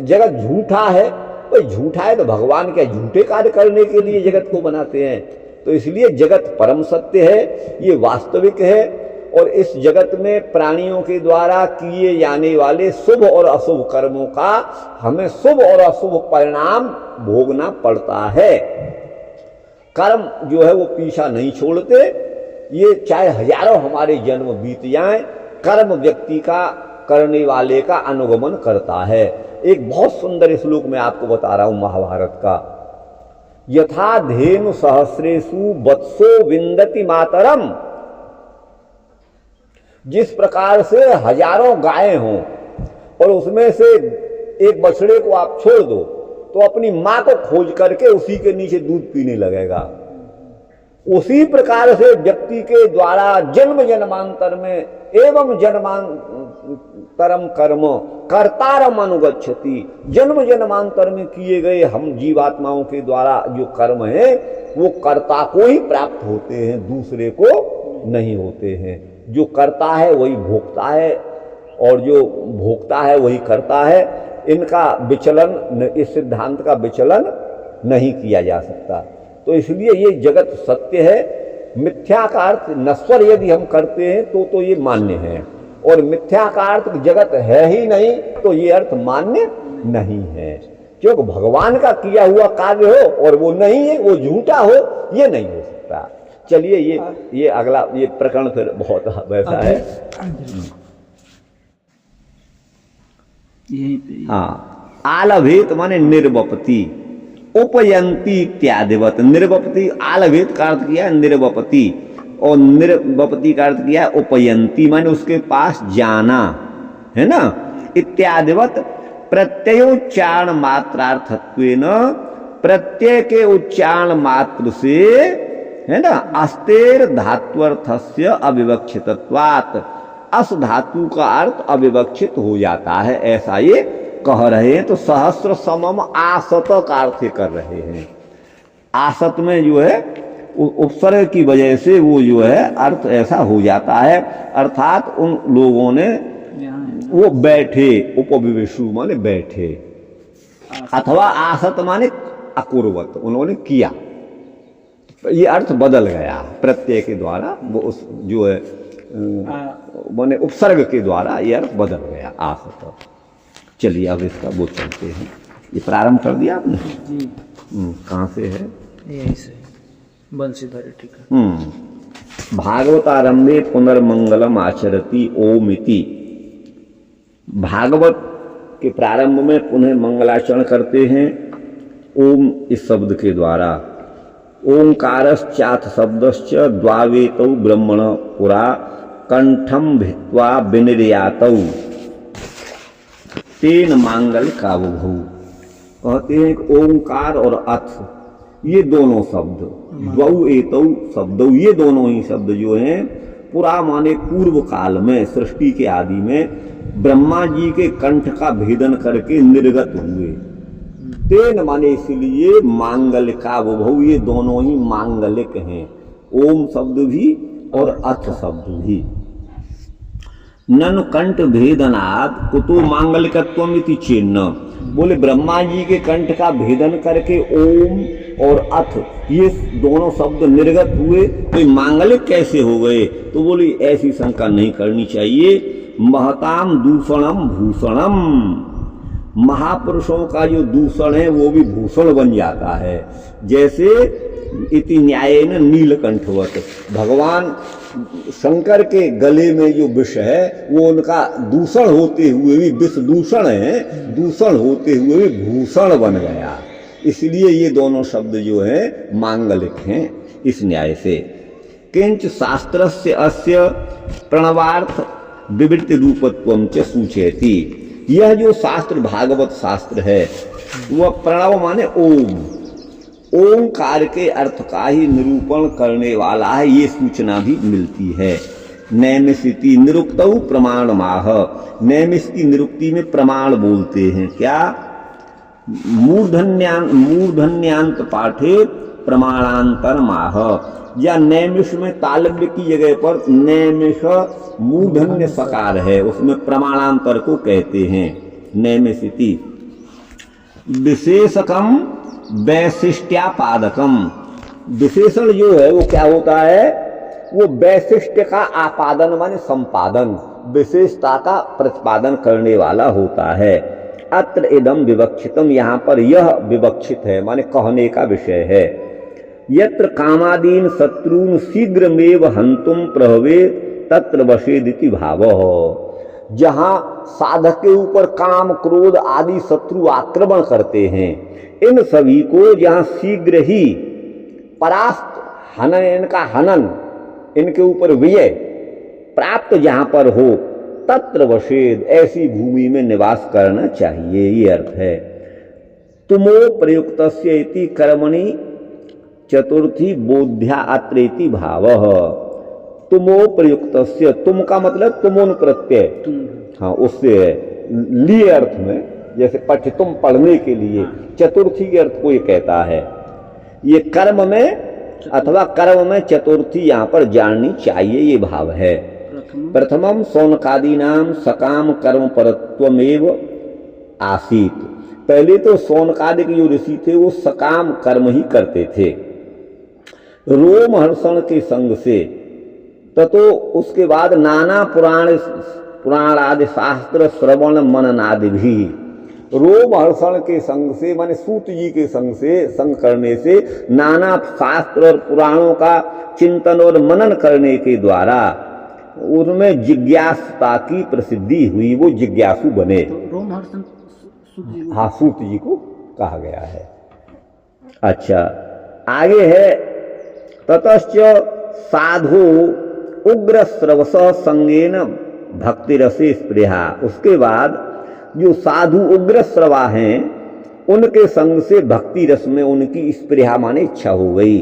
जगत झूठा है, तो झूठा है तो भगवान क्या झूठे कार्य करने के लिए जगत को बनाते हैं? तो इसलिए जगत परम सत्य है, ये वास्तविक है। और इस जगत में प्राणियों के द्वारा किए जाने वाले शुभ और अशुभ कर्मों का हमें शुभ और अशुभ परिणाम भोगना पड़ता है। कर्म जो है वो पीछा नहीं छोड़ते, ये चाहे हजारों हमारे जन्म बीत जाएं, कर्म व्यक्ति का, करने वाले का अनुगमन करता है। एक बहुत सुंदर श्लोक मैं आपको बता रहा हूं महाभारत का। यथा धेनु सहस्रेषु वत्सो विंदति मातरम, जिस प्रकार से हजारों गायें हों और उसमें से एक बछड़े को आप छोड़ दो तो अपनी मां को खोज करके उसी के नीचे दूध पीने लगेगा, उसी प्रकार से व्यक्ति के द्वारा जन्म जन्मांतर में एवं जन्मांतरम कर्म कर्तारम अनुगच्छति, जन्म जन्मांतर में किए गए हम जीवात्माओं के द्वारा जो कर्म है वो कर्ता को ही प्राप्त होते हैं, दूसरे को नहीं होते हैं। जो करता है वही भोगता है और जो भोगता है वही करता है। इनका विचलन, इस सिद्धांत का विचलन नहीं किया जा सकता। तो इसलिए ये जगत सत्य है, मिथ्या का अर्थ नश्वर यदि हम करते हैं तो ये मान्य है, और मिथ्या का अर्थ जगत है ही नहीं तो ये अर्थ मान्य नहीं है। क्योंकि भगवान का किया हुआ कार्य हो और वो नहीं है, वो झूठा हो, ये नहीं हो सकता। चलिए ये अगला ये प्रकरण फिर बहुत वैसा है। यहीं पे हाँ, आलभेत माने निर्वपति, उपयंती इत्यादिवत। निर्वपति आलभेत का अर्थ किया निर्वपति, और निर्वपति का अर्थ किया उपयंती माने उसके पास जाना, है ना। इत्यादिवत प्रत्ययोच्चारण मात्रार्थत्वेन, प्रत्यय के उच्चारण मात्र से, है ना, अस्तेर धात्वर्थस्य अविवक्षितत्वात्, अस धातु का अर्थ अविवक्षित हो जाता है, ऐसा ये कह रहे हैं। तो सहस्र समम आसत का अर्थ कर रहे हैं। आसत में जो है उपसर्ग की वजह से वो जो है अर्थ ऐसा हो जाता है, अर्थात उन लोगों ने वो बैठे, उपविवेशु माने बैठे, अथवा आसत माने अकुर्वत, उन्होंने किया, ये अर्थ बदल गया प्रत्यय के द्वारा, वो उस जो है माने उपसर्ग के द्वारा ये अर्थ बदल गया आसत। चलिए अब इसका वो चलते हैं। ये प्रारंभ कर दिया आपने जी। कहाँ से है? यहीं से बंशीधर, ठीक है। भागवतारंभे पुनर्मंगलम आचरति ओमिति। भागवत के प्रारंभ में पुनः मंगलाचरण करते हैं ओम इस शब्द के द्वारा। ओंकारश्चाथ शब्दश्च द्वावेतौ ब्रह्मण पुरा कंठम भित्वा विनिर्यातौ तेन मांगल कावभू। कहते हैं कि ओंकार और अथ ये दोनों शब्द, द्वौ एतौ शब्दौ, ये दोनों ही शब्द जो हैं पुरा माने पूर्व काल में, सृष्टि के आदि में ब्रह्मा जी के कंठ का भेदन करके निर्गत हुए। तेन माने इसलिए मांगलिका वो, ये दोनों ही मांगलिक हैं, ओम शब्द भी और अथ शब्द भी। ननु कंठ भेदनाद कुतो मांगलिकत्वमिति चिन्ह। बोले ब्रह्मा जी के कंठ का भेदन करके ओम और अथ ये दोनों शब्द निर्गत हुए, तो मांगलिक कैसे हो गए? तो बोले ऐसी शंका नहीं करनी चाहिए। महताम दूषणम भूषणम, महापुरुषों का जो दूषण है वो भी भूषण बन जाता है। जैसे इति न्यायेन नीलकंठवत, भगवान शंकर के गले में जो विष है वो उनका दूषण होते हुए भी, विष दूषण है, दूषण होते हुए भी भूषण बन गया। इसलिए ये दोनों शब्द जो है मांगलिक हैं इस न्याय से। किंच शास्त्रस्य अस्य प्रणवार्थ विवृत्ति रूपत्वम च सूचयति। यह जो शास्त्र भागवत शास्त्र है वह प्रणव माने ओम, ओंकार के अर्थ का ही निरूपण करने वाला है, ये सूचना भी मिलती है। नैमिषिति निरुक्तौ प्रमाण माह, नैमिष की निरुक्ति में प्रमाण बोलते हैं क्या? मूर्धन्यांत पाठे प्रमाणांतर माह, या नैमिष में तालव्य की जगह पर नैमिष मूर्धन्य सकार है, उसमें प्रमाणांतर को कहते हैं नैमिषिति। विशेषकम वैशिष्ट्यापादकम, विशेषण जो है वो क्या होता है? वो वैशिष्ट्य का आपादन माने संपादन, विशेषता का प्रतिपादन करने वाला होता है। अत्र इदम विवक्षितम, यहाँ पर यह विवक्षित है माने कहने का विषय है। यत्र कामादीन शत्रुन शीघ्रमेव हंतुम प्रभवे तत्र वशेदिति भावः। जहाँ साधक के ऊपर काम क्रोध आदि शत्रु आक्रमण करते हैं, इन सभी को जहाँ शीघ्र ही परास्त, हनन, इनका हनन, इनके ऊपर विजय प्राप्त जहाँ पर हो, तत्र वशेद, ऐसी भूमि में निवास करना चाहिए, ये अर्थ है। तुमो प्रयुक्तस्य इति कर्मणि चतुर्थी बोध्या अत्रेति भावः। तुमो प्रयुक्तस्य, तुम का मतलब तुमोन प्रत्यय, हाँ उससे लिए अर्थ में, जैसे पठ तुम पढ़ने के लिए, चतुर्थी के अर्थ को ये कहता है। ये कर्म में अथवा कर्म में चतुर्थी यहाँ पर जाननी चाहिए, ये भाव है। प्रथमम सौनकादीनाम सकाम कर्म परत्वमेव आसीत। पहले तो सौनकादिक जो ऋषि थे वो सकाम कर्म ही करते थे। रोमहर्षण के संग से ततो उसके बाद नाना पुराण आदि शास्त्र श्रवण मनन आदि भी, रोमहर्षण के संग से माने सूत जी के संग करने से नाना शास्त्र और पुराणों का चिंतन और मनन करने के द्वारा उनमें जिज्ञासता की प्रसिद्धि हुई, वो जिज्ञासु बने। तो रोमहर्षण हाँ, सूत जी को कहा गया है। अच्छा, आगे है ततश्च साधु उग्र श्रवस संगेन भक्ति रसे स्पृहा। उसके बाद जो साधु उग्र श्रवा हैं उनके संग से भक्ति रस में उनकी स्पृहा माने इच्छा हो गई।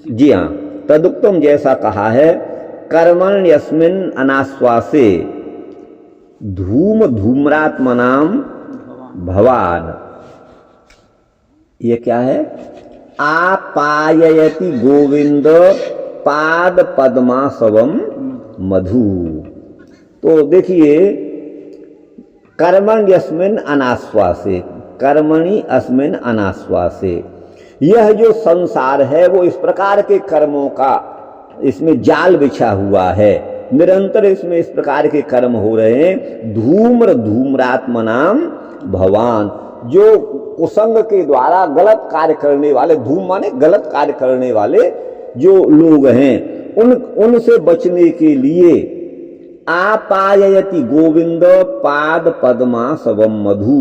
जी हाँ, तदुक्तम जैसा कहा है, कर्मण यस्मिन अनाश्वासे धूम्रात्मनाम भवान। ये क्या है? आपाययति गोविंद पाद पद्मासवम मधु। तो देखिए, कर्मण यस्मिन अनाश्वासे, कर्मणि अस्मिन अनाश्वासे, यह जो संसार है वो इस प्रकार के कर्मों का इसमें जाल बिछा हुआ है, निरंतर इसमें इस प्रकार के कर्म हो रहे हैं। धूम्रात्मनाम भवान, जो कुसंग के द्वारा गलत कार्य करने वाले, धूम माने गलत कार्य करने वाले जो लोग हैं, उनसे बचने के लिए आपाययति गोविंद पाद पद्मा सवम मधु,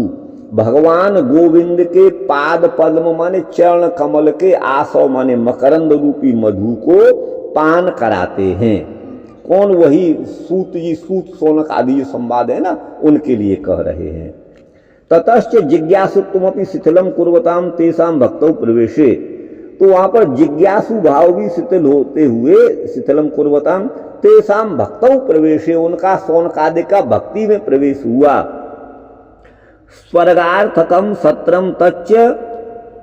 भगवान गोविंद के पाद पद्म माने चरण कमल के आसव माने मकरंद रूपी मधु को पान कराते हैं। कौन? वही सूत जी, सूत सोनक आदि जो संवाद है ना, उनके लिए कह रहे हैं। ततश्च जिज्ञासुत्वमपि शिथिलम कुर्वताम तेषाम भक्तौ प्रवेशे। तो वहां पर जिज्ञासु भाव भी शिथिल होते हुए, शिथिलम कुर्वताम तेषाम भक्तौ प्रवेशे, उनका सोनकादि का भक्ति में प्रवेश हुआ। स्वर्गार्थकम सत्रम तच्च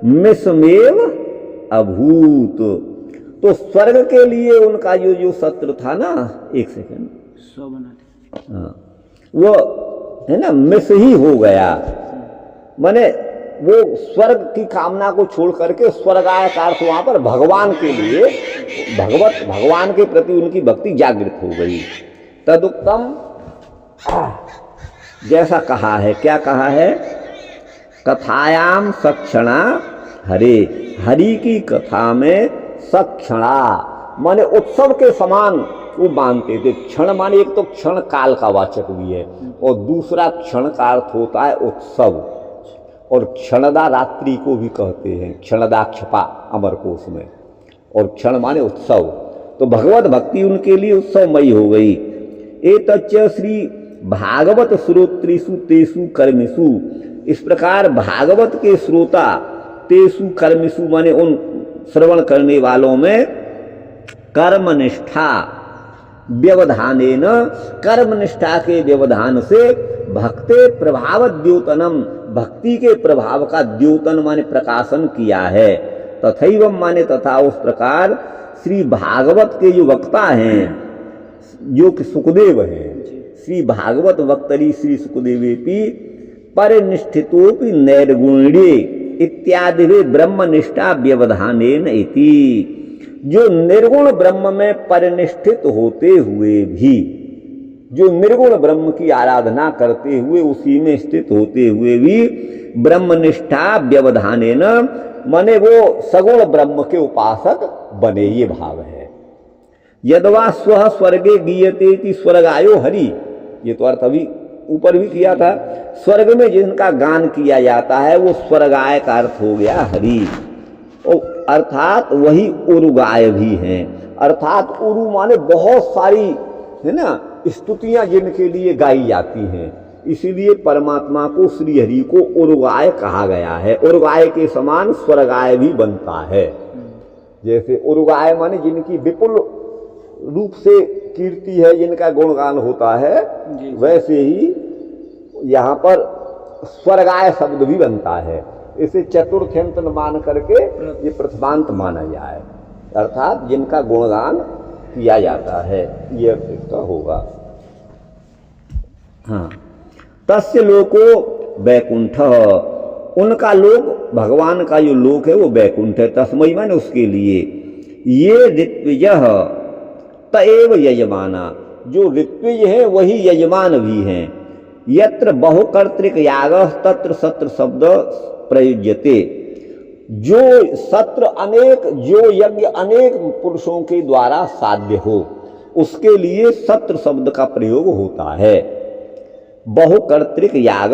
मिसमेव अभूत। तो स्वर्ग के लिए उनका जो सत्र था ना, एक सेकंड, हाँ, वो है ना, मिस ही हो गया। माने वो स्वर्ग की कामना को छोड़ करके स्वर्गाय का अर्थ वहां पर भगवान के लिए, भगवान के प्रति उनकी भक्ति जागृत हो गई। तदुक्तम जैसा कहा है, क्या कहा है? कथायाम सक्षणा हरे, हरि की कथा में सक्षणा माने उत्सव के समान वो मानते थे। क्षण माने एक तो क्षण काल का वाचक भी है, और दूसरा क्षण का अर्थ होता है उत्सव, और क्षणदा रात्रि को भी कहते हैं, क्षणदा क्षपा अमरकोश में, और क्षण माने उत्सव। तो भगवत भक्ति उनके लिए उत्सवमयी हो गई। एतच्च श्री भागवत श्रोत्रिषु तेषु कर्मिषु, इस प्रकार भागवत के श्रोता तेषु कर्मिषु माने उन श्रवण करने वालों में कर्मनिष्ठा व्यवधानेन, कर्मनिष्ठा के व्यवधान से भक्ते प्रभाव द्योतनम, भक्ति के प्रभाव का द्योतन माने प्रकाशन किया है। तथैव माने तथा उस प्रकार श्री भागवत के जो वक्ता हैं, जो कि सुखदेव हैं, श्री भागवत वक्तरी श्री सुखदेवेपि परिनिष्ठितोपि नैर्गुण्ये इत्यादि ब्रह्मनिष्ठा व्यवधानेन इति। जो निर्गुण ब्रह्म में परिनिष्ठित होते हुए भी, जो निर्गुण ब्रह्म की आराधना करते हुए उसी में स्थित होते हुए भी ब्रह्मनिष्ठा व्यवधानेन माने वो सगुण ब्रह्म के उपासक बने, ये भाव है। यदवा स्व स्वर्गे गीयते इति स्वर्गायो हरि, ये तो अर्थ अभी ऊपर भी किया था। स्वर्ग में जिनका गान किया जाता है वो स्वर्गाय का अर्थ हो गया हरि, अर्थात वही उरुगाय भी हैं। अर्थात उरु माने बहुत सारी है ना स्तुतियां जिनके लिए गाई जाती हैं, इसीलिए परमात्मा को श्री हरि को उरुगाय कहा गया है। उरुगाय के समान स्वर्गाय भी बनता है। जैसे उरुगाय माने जिनकी विपुल रूप से कीर्ति है, जिनका गुणगान होता है, वैसे ही यहाँ पर स्वर्गाय शब्द भी बनता है। इसे चतुर्थ्यंत मान करके ये प्रथमांत माना जाए, अर्थात जिनका गुणगान किया जाता है, ये अर्थ इसका होगा। हाँ, तस्य लोको वैकुंठ, उनका लोक, भगवान का जो लोक है वो वैकुंठ है। तस्मै माने उसके लिए। ये ऋत्विज तएव यजमाना, जो ऋत्विज है वही यजमान भी हैं। यत्र बहुकर्तृक याग तत्र सत्र शब्द प्रयुज्यते, जो सत्र अनेक, जो यज्ञ अनेक पुरुषों के द्वारा साध्य हो उसके लिए सत्र शब्द का प्रयोग होता है। बहुकर्तृक याग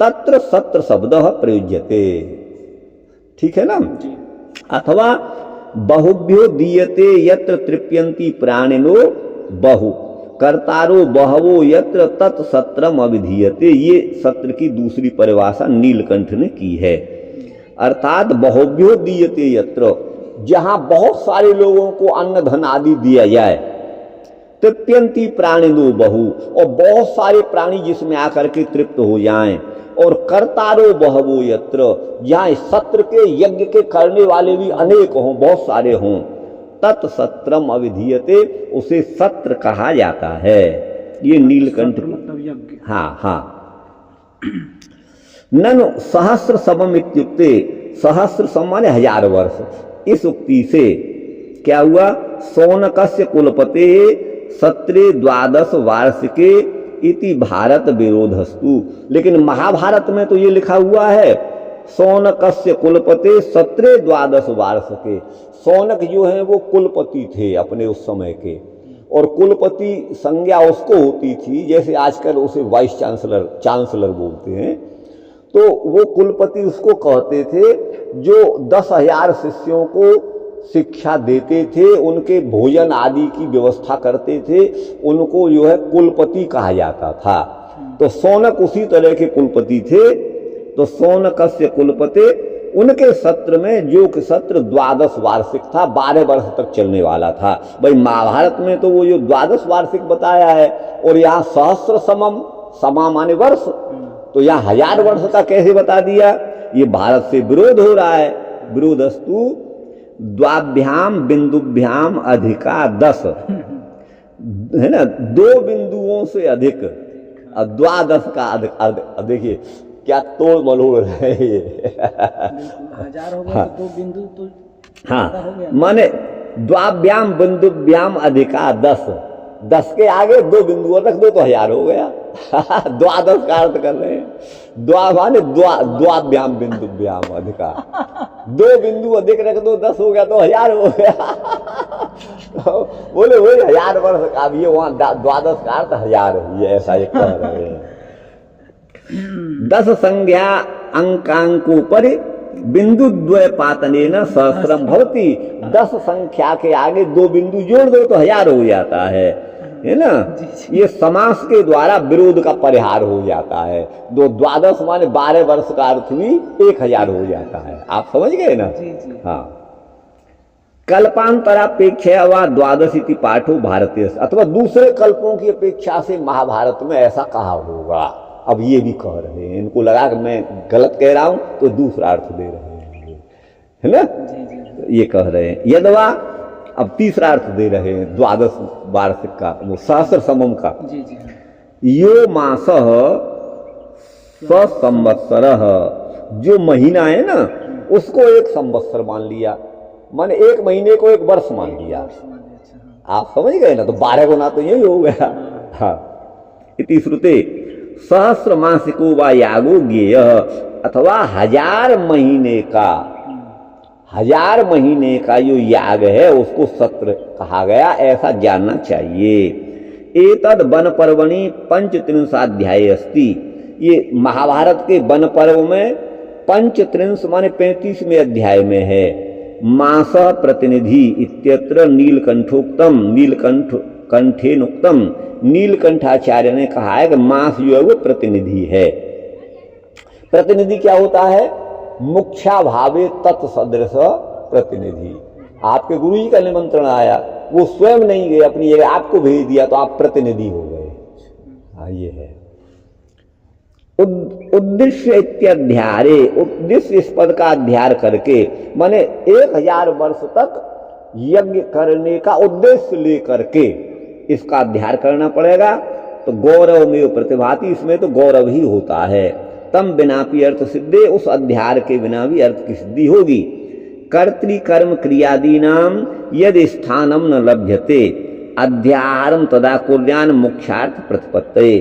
तत्र सत्र शब्द प्रयुज्यते, ठीक है ना। अथवा बहुभ्यो दीयते यत्र तृप्यन्ति प्राणिनो बहु कर्तारो बहवो यत्र तत्सत्रम अभिधीयते, ये सत्र की दूसरी परिभाषा नीलकंठ ने की है। अर्थात बहुभ्यो दीयते यत्र, जहां बहुत सारे लोगों को अन्न धन आदि दिया जाए, तृप्यंती प्राणिनो बहु, और बहुत सारे प्राणी जिसमें आकर के तृप्त हो जाएं, और कर्तारो बहवो यत्र, जहां सत्र के यज्ञ के करने वाले भी अनेक हों, बहुत सारे हों, तत्सत्रम अविधीयते, उसे सत्र कहा जाता है। ये नीलकंठ मतलब यज्ञ। हाँ हाँ। ननु सहस्र समम इत्युक्ते, सहस्र सम माने 1000 वर्ष, इस उक्ति से क्या हुआ, शौनकस्य कुलपते सत्रे 12 वार्षिके इति भारत विरोधस्तु। लेकिन महाभारत में तो ये लिखा हुआ है शौनकस्य कुलपते सत्रे 12 वार्षिके। शौनक जो है वो कुलपति थे अपने उस समय के, और कुलपति संज्ञा उसको होती थी, जैसे आजकल उसे वाइस चांसलर बोलते हैं, तो वो कुलपति उसको कहते थे जो 10,000 शिष्यों को शिक्षा देते थे, उनके भोजन आदि की व्यवस्था करते थे, उनको जो है कुलपति कहा जाता था। तो शौनक उसी तरह के कुलपति थे। तो शौनकस्य कुलपते, उनके सत्र में, जो कि सत्र 12 वार्षिक था, 12 वर्ष तक चलने वाला था। भाई महाभारत में तो वो जो 12 वार्षिक बताया है, और यहाँ सहस्र समम, समा माने वर्ष, तो यहाँ 1000 वर्ष का कैसे बता दिया। ये भारत से विरोध हो रहा है। विरोधस्तु द्वाभ्याम बिंदुभ्याम अधिका 10, है ना, 2 बिंदुओं से अधिक, और 12 का अधिक। देखिए क्या तोड़ मलोड़ है ये। 1000 हो गया तो 2 बिंदु तो हाँ हो गया। माने द्वाभ्याम बिंदुभ्याम अधिका 10, 10 के आगे 2 बिंदु रख दो तो 1000 हो गया। 12 का अर्थ कर रहे हैं। द्वा माने द्वाभ्याम बिंदुभ्याम अधिका, 2 बिंदु अधिक रख दो 10 हो गया तो 1000 हो गया। बोले वही 1000 वर्ष का, अब ये वहां 12 का अर्थ 1000 है, ऐसा ये कह रहे हैं। 10 संज्ञा अंकांकों पर बिंदु द्वय पातने न सहस्रम भवती, 10 संख्या के आगे 2 बिंदु जोड़ दो तो 1000 हो जाता है ना। ये समास के द्वारा विरोध का परिहार हो जाता है। 12 माने 12 वर्ष का अर्थ भी 1000 हो जाता है। आप समझ गए ना। हाँ, कल्पांतरापेक्षा व 12 इति पाठो भारतीय, अथवा दूसरे कल्पों की अपेक्षा से महाभारत में ऐसा कहा होगा। अब ये भी कह रहे हैं, इनको लगा कि मैं गलत कह रहा हूं तो दूसरा अर्थ दे रहे हैं, है ना। ये कह रहे हैं यदवा, अब तीसरा अर्थ दे रहे हैं 12 वार्षिक का, वो सहस्र समम का। यो मास संवत्सर, जो महीना है ना उसको 1 संवत्सर मान लिया, माने 1 महीने को 1 वर्ष मान लिया। आप समझ गए ना। तो 12 गुना तो यही हो गया। हाँ, इति श्रुते सहस्र मासिको व यागो ज्ञेय, अथवा 1000 महीने का, 1000 महीने का जो याग है उसको सत्र कहा गया, ऐसा जानना चाहिए। एतद वन पर्वणि 35 अस्ति, ये महाभारत के वन पर्व में 35 माने 35वें अध्याय में है। मास प्रतिनिधि इत्यत्र नीलकंठोक्तम, नीलकंठेनुक्तम, नीलकंठाचार्य ने कहा है कि मास जो है वो प्रतिनिधि है। प्रतिनिधि क्या होता है, मुख्या भावे तत्सदृश प्रतिनिधि। आपके गुरु जी का निमंत्रण आया, वो स्वयं नहीं गए अपनी जगह, आपको भेज दिया तो आप प्रतिनिधि हो गए। हाँ, ये है उद्देश्य इत्याध्यारे, उद्देश्य इस पद का अध्यार करके, माने 1000 वर्ष तक यज्ञ करने का उद्देश्य लेकर के इसका अध्यार करना पड़ेगा। तो गौरव में प्रतिभाति, इसमें तो गौरव ही होता है। तम बिना भी अर्थ सिद्धे, उस अध्यार के बिना भी अर्थ की सिद्धि होगी। कर्तृकर्म क्रियादीनाम यदि स्थानम न लभ्यते अध्याहारम तदा कुर्यान मुख्यार्थ प्रतिपत्तये।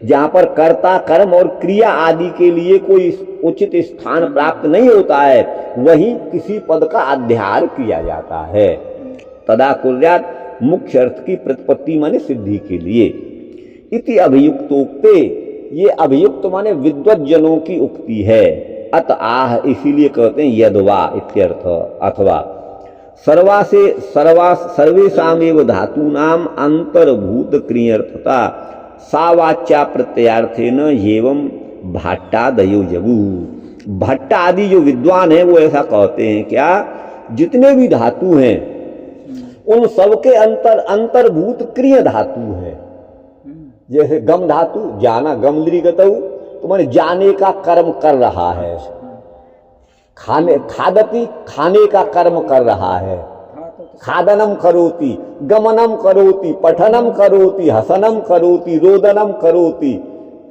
जहाँ पर कर्ता कर्म और क्रिया आदि के लिए कोई उचित स्थान प्राप्त नहीं होता है, वहीं किसी पद का अध्याहार किया जाता है। तदा कुर्यात मुख्य अर्थ की प्रतिपत्ति माने सिद्धि के लिए। इति अभियुक्तोक्ते, ये अभियुक्त माने विद्वत जनों की उक्ति है। अत आह, इसीलिए कहते हैं यद्वा इत्यर्थ, अथवा सर्वेषामेव धातूनाम अंतर्भूत क्रियर्थता सावाच्या प्रत्ययार्थेन एवं भाट्टादयो जगु। भट्ट आदि जो विद्वान हैं वो ऐसा कहते हैं, क्या जितने भी धातु हैं उन सबके अंतर्भूत क्रिय धातु है। जैसे गम धातु, जाना गमद्री गतऊ, तो माने जाने का कर्म कर रहा है। खाने, खादती, खाने का कर्म कर रहा है। खादनम करोति, गमनम करोति, पठनम करोति, हसनम करोति, रोदनम करोति,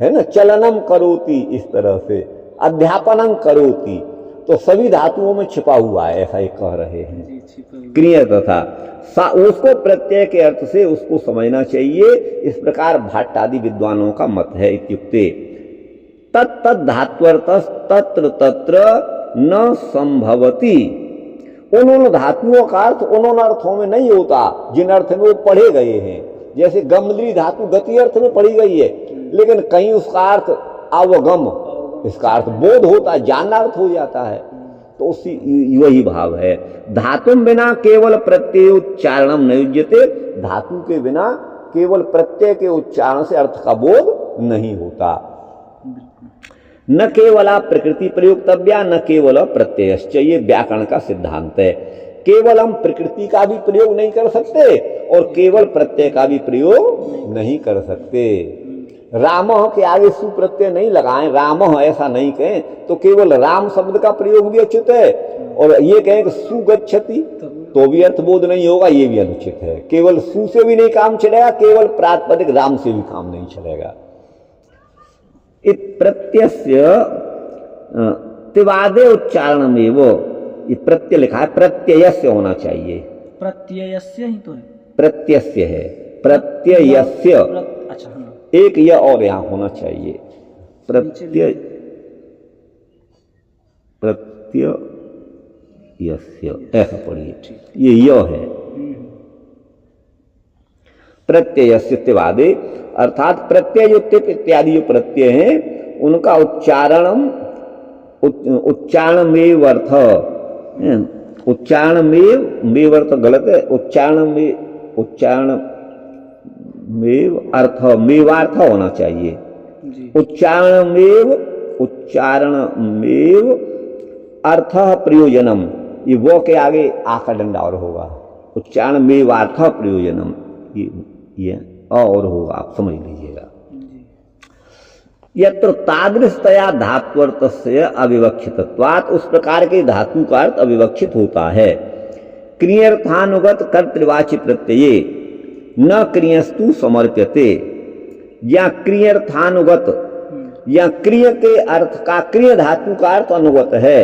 है ना, चलनम करोति, इस तरह से अध्यापनम करोति। तो सभी धातुओं में छिपा हुआ है, ऐसा ये कह रहे हैं। क्रिया तथा उसको प्रत्यय के अर्थ से उसको समझना चाहिए। इस प्रकार भट्ट आदि विद्वानों का मत है। इत्युक्ते तत् धात्वर्थ तत्र तत्र न संभवती। उन धातुओं का अर्थ उन अर्थों में नहीं होता जिन अर्थ में वो पढ़े गए हैं। जैसे गमद्री धातु गति अर्थ में पढ़ी गई है, लेकिन कहीं उसका अर्थ अवगम, इसका अर्थ बोध होता है, जानना अर्थ हो जाता है। तो उसी वही भाव है। धातु बिना केवल प्रत्यय उच्चारणम न युज्यते। धातु के बिना केवल प्रत्यय के उच्चारण से अर्थ का बोध नहीं होता। न केवला प्रकृति प्रयोक्तव्या न केवल प्रत्ययश्च, ये व्याकरण का सिद्धांत है। केवल हम प्रकृति का भी प्रयोग नहीं कर सकते और केवल प्रत्यय का भी प्रयोग नहीं कर सकते। राम के आगे सु प्रत्यय नहीं लगाएं, राम ऐसा नहीं कहें तो केवल राम शब्द का प्रयोग भी उचित है, और ये कहें कि सुगच्छति तो भी अर्थबोध नहीं होगा, ये भी अनुचित है। केवल सु से भी नहीं काम चलेगा, केवल प्रातिपदिक राम से भी काम नहीं चलेगा। प्रत्ययस्य तिवादे उच्चारणमेव, ये प्रत्यय लिखा है, प्रत्ययस्य होना चाहिए। प्रत्ययस्य ही तो है, प्रत्ययस्य है, प्रत्ययस्य। अच्छा, एक य और यहाँ होना चाहिए। प्रत्यय, प्रत्ययस्य, ऐसा पढ़िए, ये य है। प्रत्ययस्य तिवादे, अर्थात प्रत्यय जो तिप इत्यादि जो प्रत्यय हैं उनका उच्चारणमेव अर्थ, उच्चारणमेव अर्थ गलत है, उच्चारणमेव अर्थ, मेवार्थ होना चाहिए। उच्चारणमेव अर्थ प्रयोजनम, ये वो के आगे आका डंडा और होगा। उच्चारणमेवार्थ प्रयोजनम, ये और होगा, आप समझ लीजिएगा। यत्र तादृशतया धात्वर्थस्य अविवक्षितत्वात्, उस प्रकार के धातु का अर्थ अविवक्षित होता है। क्रियर्थानुगत कर्तृवाची प्रत्यये न क्रियस्तु समर्प्यते, या क्रियर्थानुगत या क्रिय के अर्थ का, क्रिय धातु का अर्थ अनुगत है,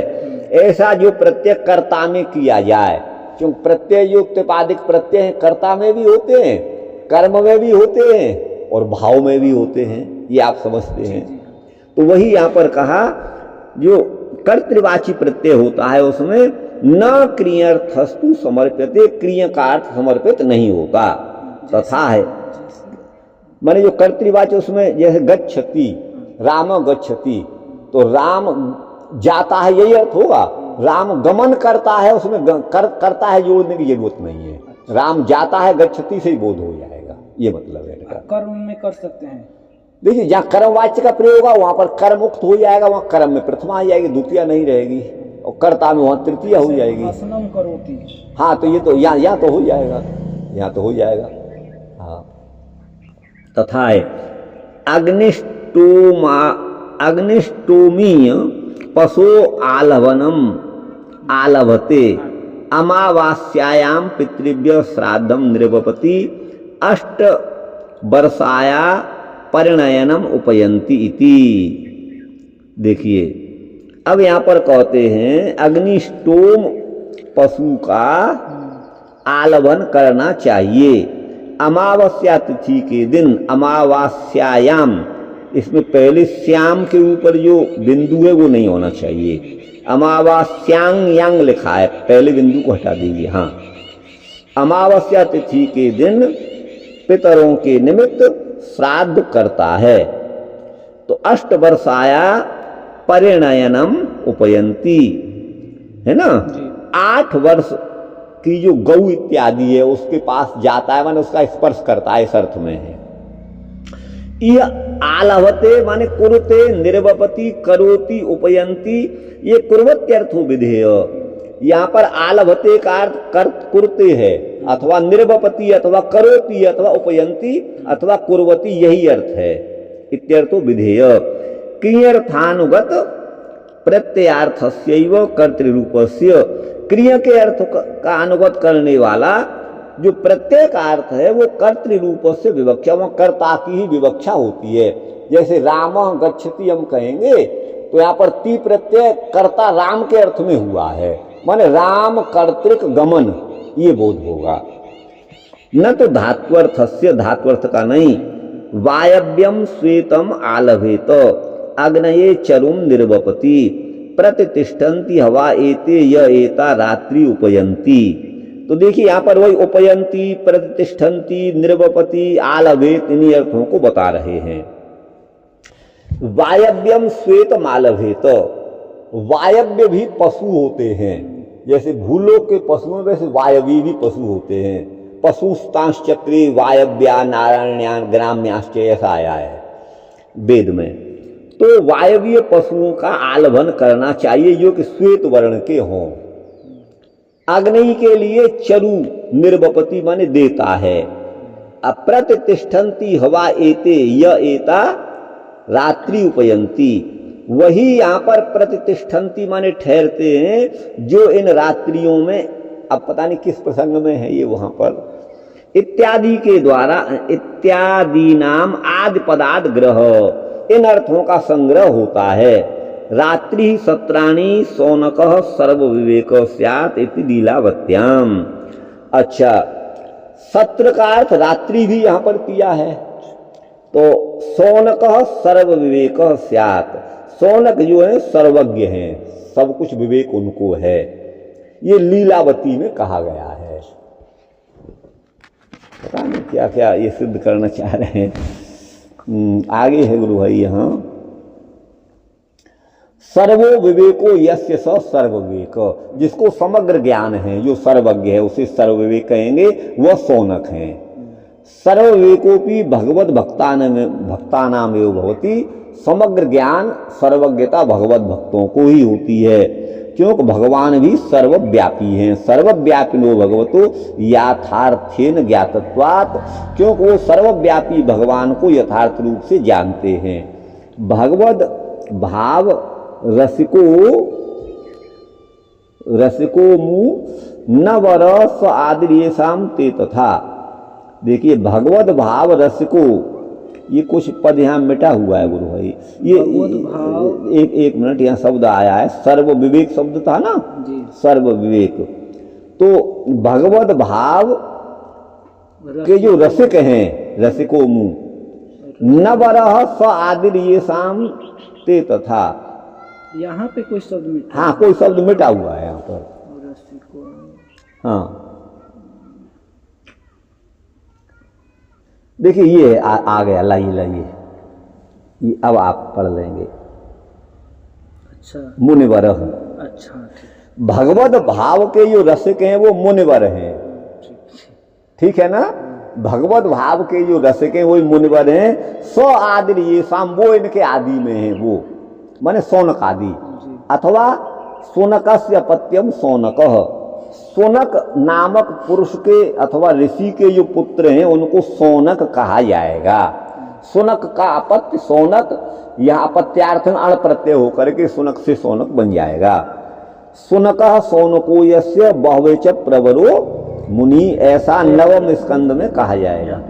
ऐसा जो प्रत्यय कर्ता में किया जाए। क्योंकि प्रत्यय जो उत्पादिक प्रत्यय हैं कर्ता में भी होते हैं, कर्म में भी होते हैं और भाव में भी होते हैं, ये आप समझते हैं। तो वही यहाँ पर कहा, जो कर्तृवाची प्रत्यय होता है उसमें न क्रियर्थस्तु समर्प्यते, क्रिय का अर्थ समर्पित नहीं होता। तथा है माने जो कर्तृवाची उसमें, जैसे गच्छति, राम गच्छति, तो राम जाता है यही अर्थ होगा। राम गमन करता है, उसमें करता है जोड़ने की जरूरत नहीं है। राम जाता है गच्छति से ही बोध हो जाएगा, ये मतलब है। कर्म में कर सकते हैं, देखिए जहाँ कर्मवाच्य का प्रयोग होगा वहां पर कर्म मुक्त हो जाएगा, वहां कर्म में प्रथमा आ जाएगी, द्वितीय नहीं रहेगी, और कर्ता में वहां तृतीय हो जाएगी। हसनम करोति, हाँ, तो ये तो यहाँ तो हो जाएगा, यहाँ तो हो जाएगा। हाँ, तथा है अग्निष्टोमीय पशो आलवनम आलभते अमावास्यायाम पितृभ्य श्राद्धम नृपति अष्ट वर्षाया परिणयनम उपयंती इति। देखिए अब यहाँ पर कहते हैं अग्निष्टोम पशु का आलवन करना चाहिए। अमावस्या तिथि के दिन, अमावास्यायाम, इसमें पहले श्याम के ऊपर जो बिंदु है वो नहीं होना चाहिए। अमावास्यांग यांग लिखा है, पहले बिंदु को हटा दीजिए। हाँ, अमावस्या तिथि के दिन पितरों के निमित्त श्राद्ध करता है। तो अष्टवर्षाया परिणयनम उपयंती, है ना, 8 वर्ष की जो गौ इत्यादि है उसके पास जाता है, माने उसका स्पर्श करता है, इस अर्थ में है। यह आलवते माने कुरुते, निर्वपति, करोति, उपयंती, ये कुर्वत्यर्थो विधेय। यहाँ पर आलवते का अर्थ कुरते है, अथवा निर्वपति, अथवा करोति, अथवा उपयंती, अथवा कुर्वती, यही अर्थ है। इत्यर्थो विधेय। क्रियर्थानुगत प्रत्ययार्थस्यैव कर्तृरूपस्य, क्रिया के अर्थ का अनुगत करने वाला जो प्रत्यय का अर्थ है वो कर्तृरूप से विवक्षा, वह कर्ता की ही विवक्षा होती है। जैसे राम गच्छति हम कहेंगे तो यहाँ पर ती प्रत्यय कर्ता राम के अर्थ में हुआ है, माने राम कर्तृक गमन, ये बोध होगा। न तो धात्वर्थस्य, धात्वर्थ का नहीं। वायव्यम श्वेतम आलभेत अग्नये चरुम निर्वपति प्रतिष्ठन्ति हवा एते य एता रात्रि उपयंती। तो देखिए यहाँ पर वही उपयंती, प्रतिष्ठन्ति, निर्वपति, आलभेत, इन्हीं अर्थों को बता रहे हैं। वायव्यम श्वेत मालभेत, वायव्य भी पशु होते हैं, जैसे भूलोक के पशुओं वैसे वायवी भी पशु होते हैं। पशुस्तांश चक्री वायव्या नारायण्यान ग्राम्याश्च, ऐसा आया है वेद में। तो वायवीय पशुओं का आलभन करना चाहिए जो कि श्वेत वर्ण के हों। अग्नि के लिए चरु निर्वपति माने देता है। अप्रतिष्ठन्ति हवा एते य एता रात्रि उपयंती, वही यहाँ पर प्रतिष्ठन्ति माने ठहरते हैं जो इन रात्रियों में, अब पता नहीं किस प्रसंग में है ये वहां पर, इत्यादि के द्वारा, इत्यादि नाम आदि पदार्थ ग्रह, इन अर्थों का संग्रह होता है। रात्रि सत्राणी सौनकः सर्व विवेक स्यात् इति लीलावत्याम। अच्छा, सत्र का अर्थ रात्रि भी यहाँ पर किया है। तो सौनकः सर्व विवेक स्यात्, सौनक जो है सर्वज्ञ हैं, सब कुछ विवेक उनको है, ये लीलावती में कहा गया है। पता नहीं क्या क्या ये सिद्ध करना चाह रहे हैं। आगे है गुरु भाई यहाँ, सर्वो विवेको यस्य स सर्व विवेक, जिसको समग्र ज्ञान है, जो सर्वज्ञ है उसे सर्व विवेक कहेंगे, वह सौनक है। सर्व विवेकोपि भगवत भक्तानाम एव भवति, समग्र ज्ञान सर्वज्ञता भगवत भक्तों को ही होती है, क्योंकि भगवान भी सर्वव्यापी हैं। सर्वव्यापिनो भगवतो यथार्थेन ज्ञातत्वात्, क्योंकि वो सर्वव्यापी भगवान को यथार्थ रूप से जानते हैं। भगवद भाव रसिको मुँह न वरस आदिर्येषाम ते तथा। देखिए भगवद भाव रसिको, ये कुछ पद यहाँ मिटा हुआ है गुरु भाई, ये एक मिनट, यहाँ शब्द आया है सर्व विवेक शब्द था ना जी, सर्व विवेक। तो भगवद भाव के जो रसिक हैं, रसिको मुँह, न वरह स आदिर्येषाम ते तथा, यहाँ पे कोई शब्द मिटा, हाँ कोई शब्द मिटा हुआ है यहाँ पर। हाँ देखिए ये आ गया, लाइए ये अब आप पढ़ लेंगे। अच्छा, मुनिवर। अच्छा, भगवत भाव के जो रसिक हैं वो मुनिवर हैं, ठीक है ना। भगवत भाव के जो रसिक हैं वही मुनिवर हैं। स आदि ये शाम, वो इनके आदि में है, वो माने सौनक आदि, अथवा सोनकस्य अपत्यम सौनकः, सोनक नामक पुरुष के अथवा ऋषि के जो पुत्र हैं उनको सोनक कहा जाएगा। सोनक का अपत्य सोनक, यह अपत्यार्थ अण प्रत्यय होकर के सुनक से सोनक बन जाएगा। सुनकः सोनको यस्य बहवे च प्रवरो मुनि, ऐसा नवम स्कंद में कहा जाएगा।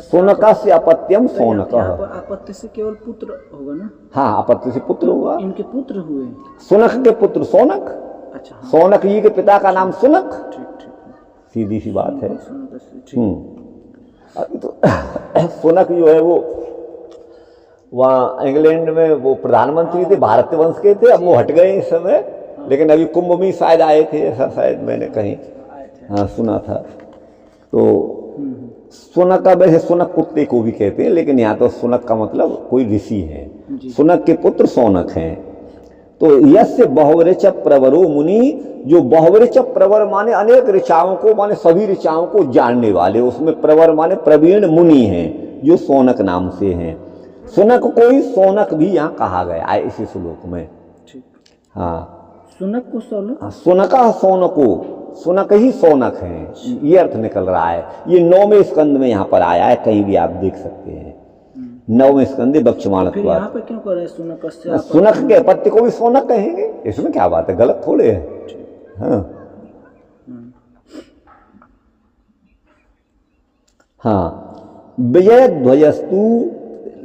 सुनकस्य अपत्यम सोनकः, अपत्य से केवल पुत्र होगा ना। हाँ, अपत्य से पुत्र होगा, इनके पुत्र हुए, सुनक के पुत्र सोनक। अच्छा हाँ, सौनक जी के पिता का नाम सुनक, ठीक ठीक सीधी सी बात है। ठीक। अभी तो सुनक जो है वो वहाँ इंग्लैंड में वो प्रधानमंत्री थे, भारतीय वंश के थे, अब वो हट गए इस समय, लेकिन अभी कुंभ में शायद आए थे, ऐसा शायद मैंने कहीं आए थे। हाँ सुना था। तो सुनक का वैसे सुनक कुत्ते को भी कहते हैं, लेकिन यहाँ तो सुनक का मतलब कोई ऋषि है, सुनक के पुत्र सौनक हैं। तो यस्य बहुवृच प्रवरो मुनि, जो बहुवृच प्रवर माने अनेक ऋचाओं को, माने सभी ऋचाओं को जानने वाले, उसमें प्रवर माने प्रवीण मुनि हैं जो सौनक नाम से हैं। सुनक को ही सौनक भी यहाँ कहा गया है इसी श्लोक में। ठीक। हाँ सुनक को सौनक, सुनका सौनको, सुनक ही सौनक है, ये अर्थ निकल रहा है। ये 9वें स्कंद में यहाँ पर आया है, कहीं भी आप देख सकते हैं। 9वें स्कंद बक्षमाण। फिर यहाँ पे क्यों कर रहे हैं सुनक से? सुनक के पत्ते को भी सौनक कहेंगे, इसमें क्या बात है, गलत थोड़े है। हाँ हाँ, विजय ध्वजस्तु,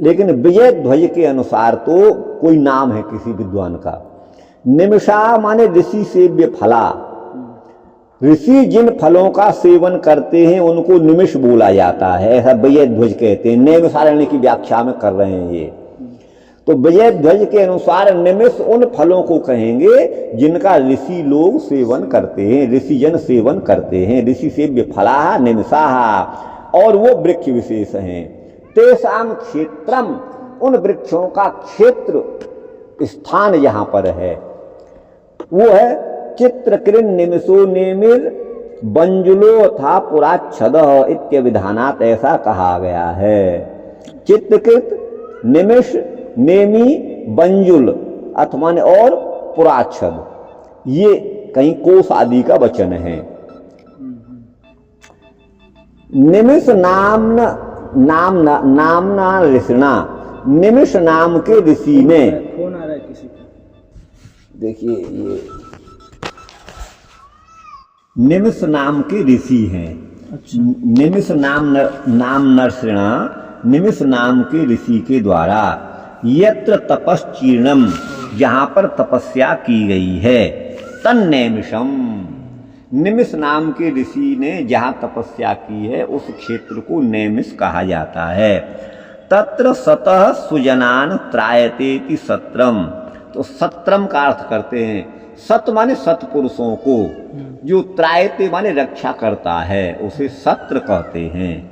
लेकिन विजय ध्वज के अनुसार तो कोई नाम है किसी विद्वान का। निमिषा माने ऋषि सेव्य फला, ऋषि जिन फलों का सेवन करते हैं उनको निमिष बोला जाता है, ऐसा विजय ध्वज कहते हैं। नैमिषारण्य की व्याख्या में कर रहे हैं ये। तो विजय ध्वज के अनुसार निमिष उन फलों को कहेंगे जिनका ऋषि लोग सेवन करते हैं, ऋषिजन सेवन करते हैं। ऋषि सेव्य फला निमिषा, और वो वृक्ष विशेष हैं। तेषाम क्षेत्रम, उन वृक्षों का क्षेत्र स्थान यहाँ पर है वो है चित्रकृन निमिषो नेमिर बंजुलो था पुराच्छद इत्यविधानात, ऐसा कहा गया है। चित्रकृत, निमिष, नेमी, बंजुल अथवा और पुराच्छद, ये कहीं कोश आदि का वचन है। निमिष नामना ऋषिणा, निमिष नाम के ऋषि ने, फोन आ रहा है किसी का, देखिए ये निमिष नाम के ऋषि हैं। अच्छा। निमिष नाम नरसिणा, निमिष नाम के ऋषि के द्वारा यत्र तपश्चीर्णम, जहां पर तपस्या की गई है, तन्नैमिषम, निमिष नाम के ऋषि ने जहां तपस्या की है उस क्षेत्र को नैमिष कहा जाता है। तत्र सतः सुजनान त्रायतेति सत्रम, तो सत्रम का अर्थ करते हैं, सत माने सत्पुरुषों को, जो त्रायते माने रक्षा करता है उसे सत्र कहते हैं।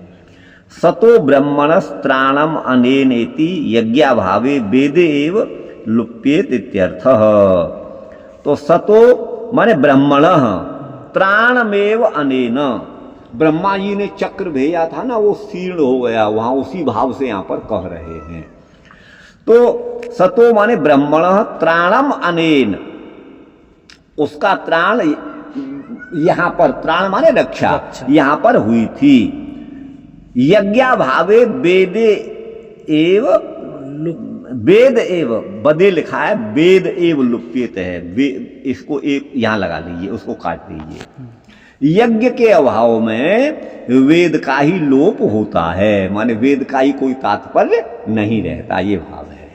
सतो ब्रह्मणस्त्राणम अनेनेति यज्ञाभावे वेदे एव लुप्येत इत्यर्थः। तो सतो माने ब्रह्मणः, त्राणमेव अनेन, ब्रह्मा जी ने चक्र भेजा था ना, वो शीर्ण हो गया, वहां उसी भाव से यहाँ पर कह रहे हैं। तो सतो माने ब्रह्मणः त्राणम अनेन, उसका त्राण यहाँ पर, त्राण माने रक्षा, यहाँ पर हुई थी। यज्ञाभावे वेदे एव, वेद एव, बदे लिखा है, वेद एव लुप्येत है, इसको एक यहाँ लगा लीजिए, उसको काट दीजिए। यज्ञ के अभाव में वेद का ही लोप होता है, माने वेद का ही कोई तात्पर्य नहीं रहता, ये भाव है।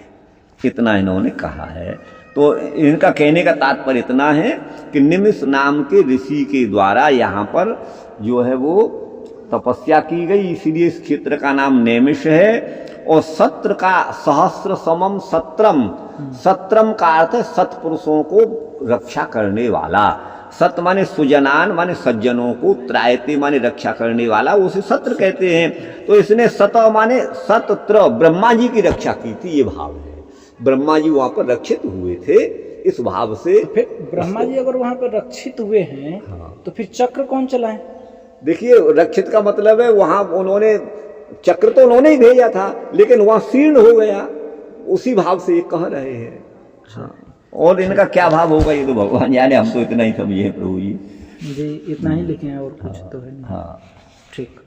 इतना इन्होंने कहा है। तो इनका कहने का तात्पर्य इतना है कि निमिष नाम के ऋषि के द्वारा यहाँ पर जो है वो तपस्या की गई, इसीलिए इस क्षेत्र का नाम नैमिष है। और सत्र का सहस्र समम सत्रम, सत्रम का अर्थ है सत्पुरुषों को रक्षा करने वाला। सत माने सुजनान माने सज्जनों को, त्रायते माने रक्षा करने वाला, उसे सत्र कहते हैं। तो इसने सत माने सत्र, ब्रह्मा जी की रक्षा की थी, ये भाव है। ब्रह्मा जी वहां पर रक्षित हुए थे, इस भाव से। फिर ब्रह्मा जी अगर वहां पर रक्षित हुए हैं, हाँ, तो फिर चक्र कौन चलाए? देखिए रक्षित का मतलब है वहां उन्होंने चक्र तो उन्होंने ही भेजा था, लेकिन वहां शीर्ण हो गया, उसी भाव से ये कह रहे हैं। हाँ। और इनका क्या भाव होगा ये तो भगवान जाने, हम तो इतना ही समझे प्रभु जी। इतना ही लिखे हैं और कुछ तो है नहीं। हाँ ठीक।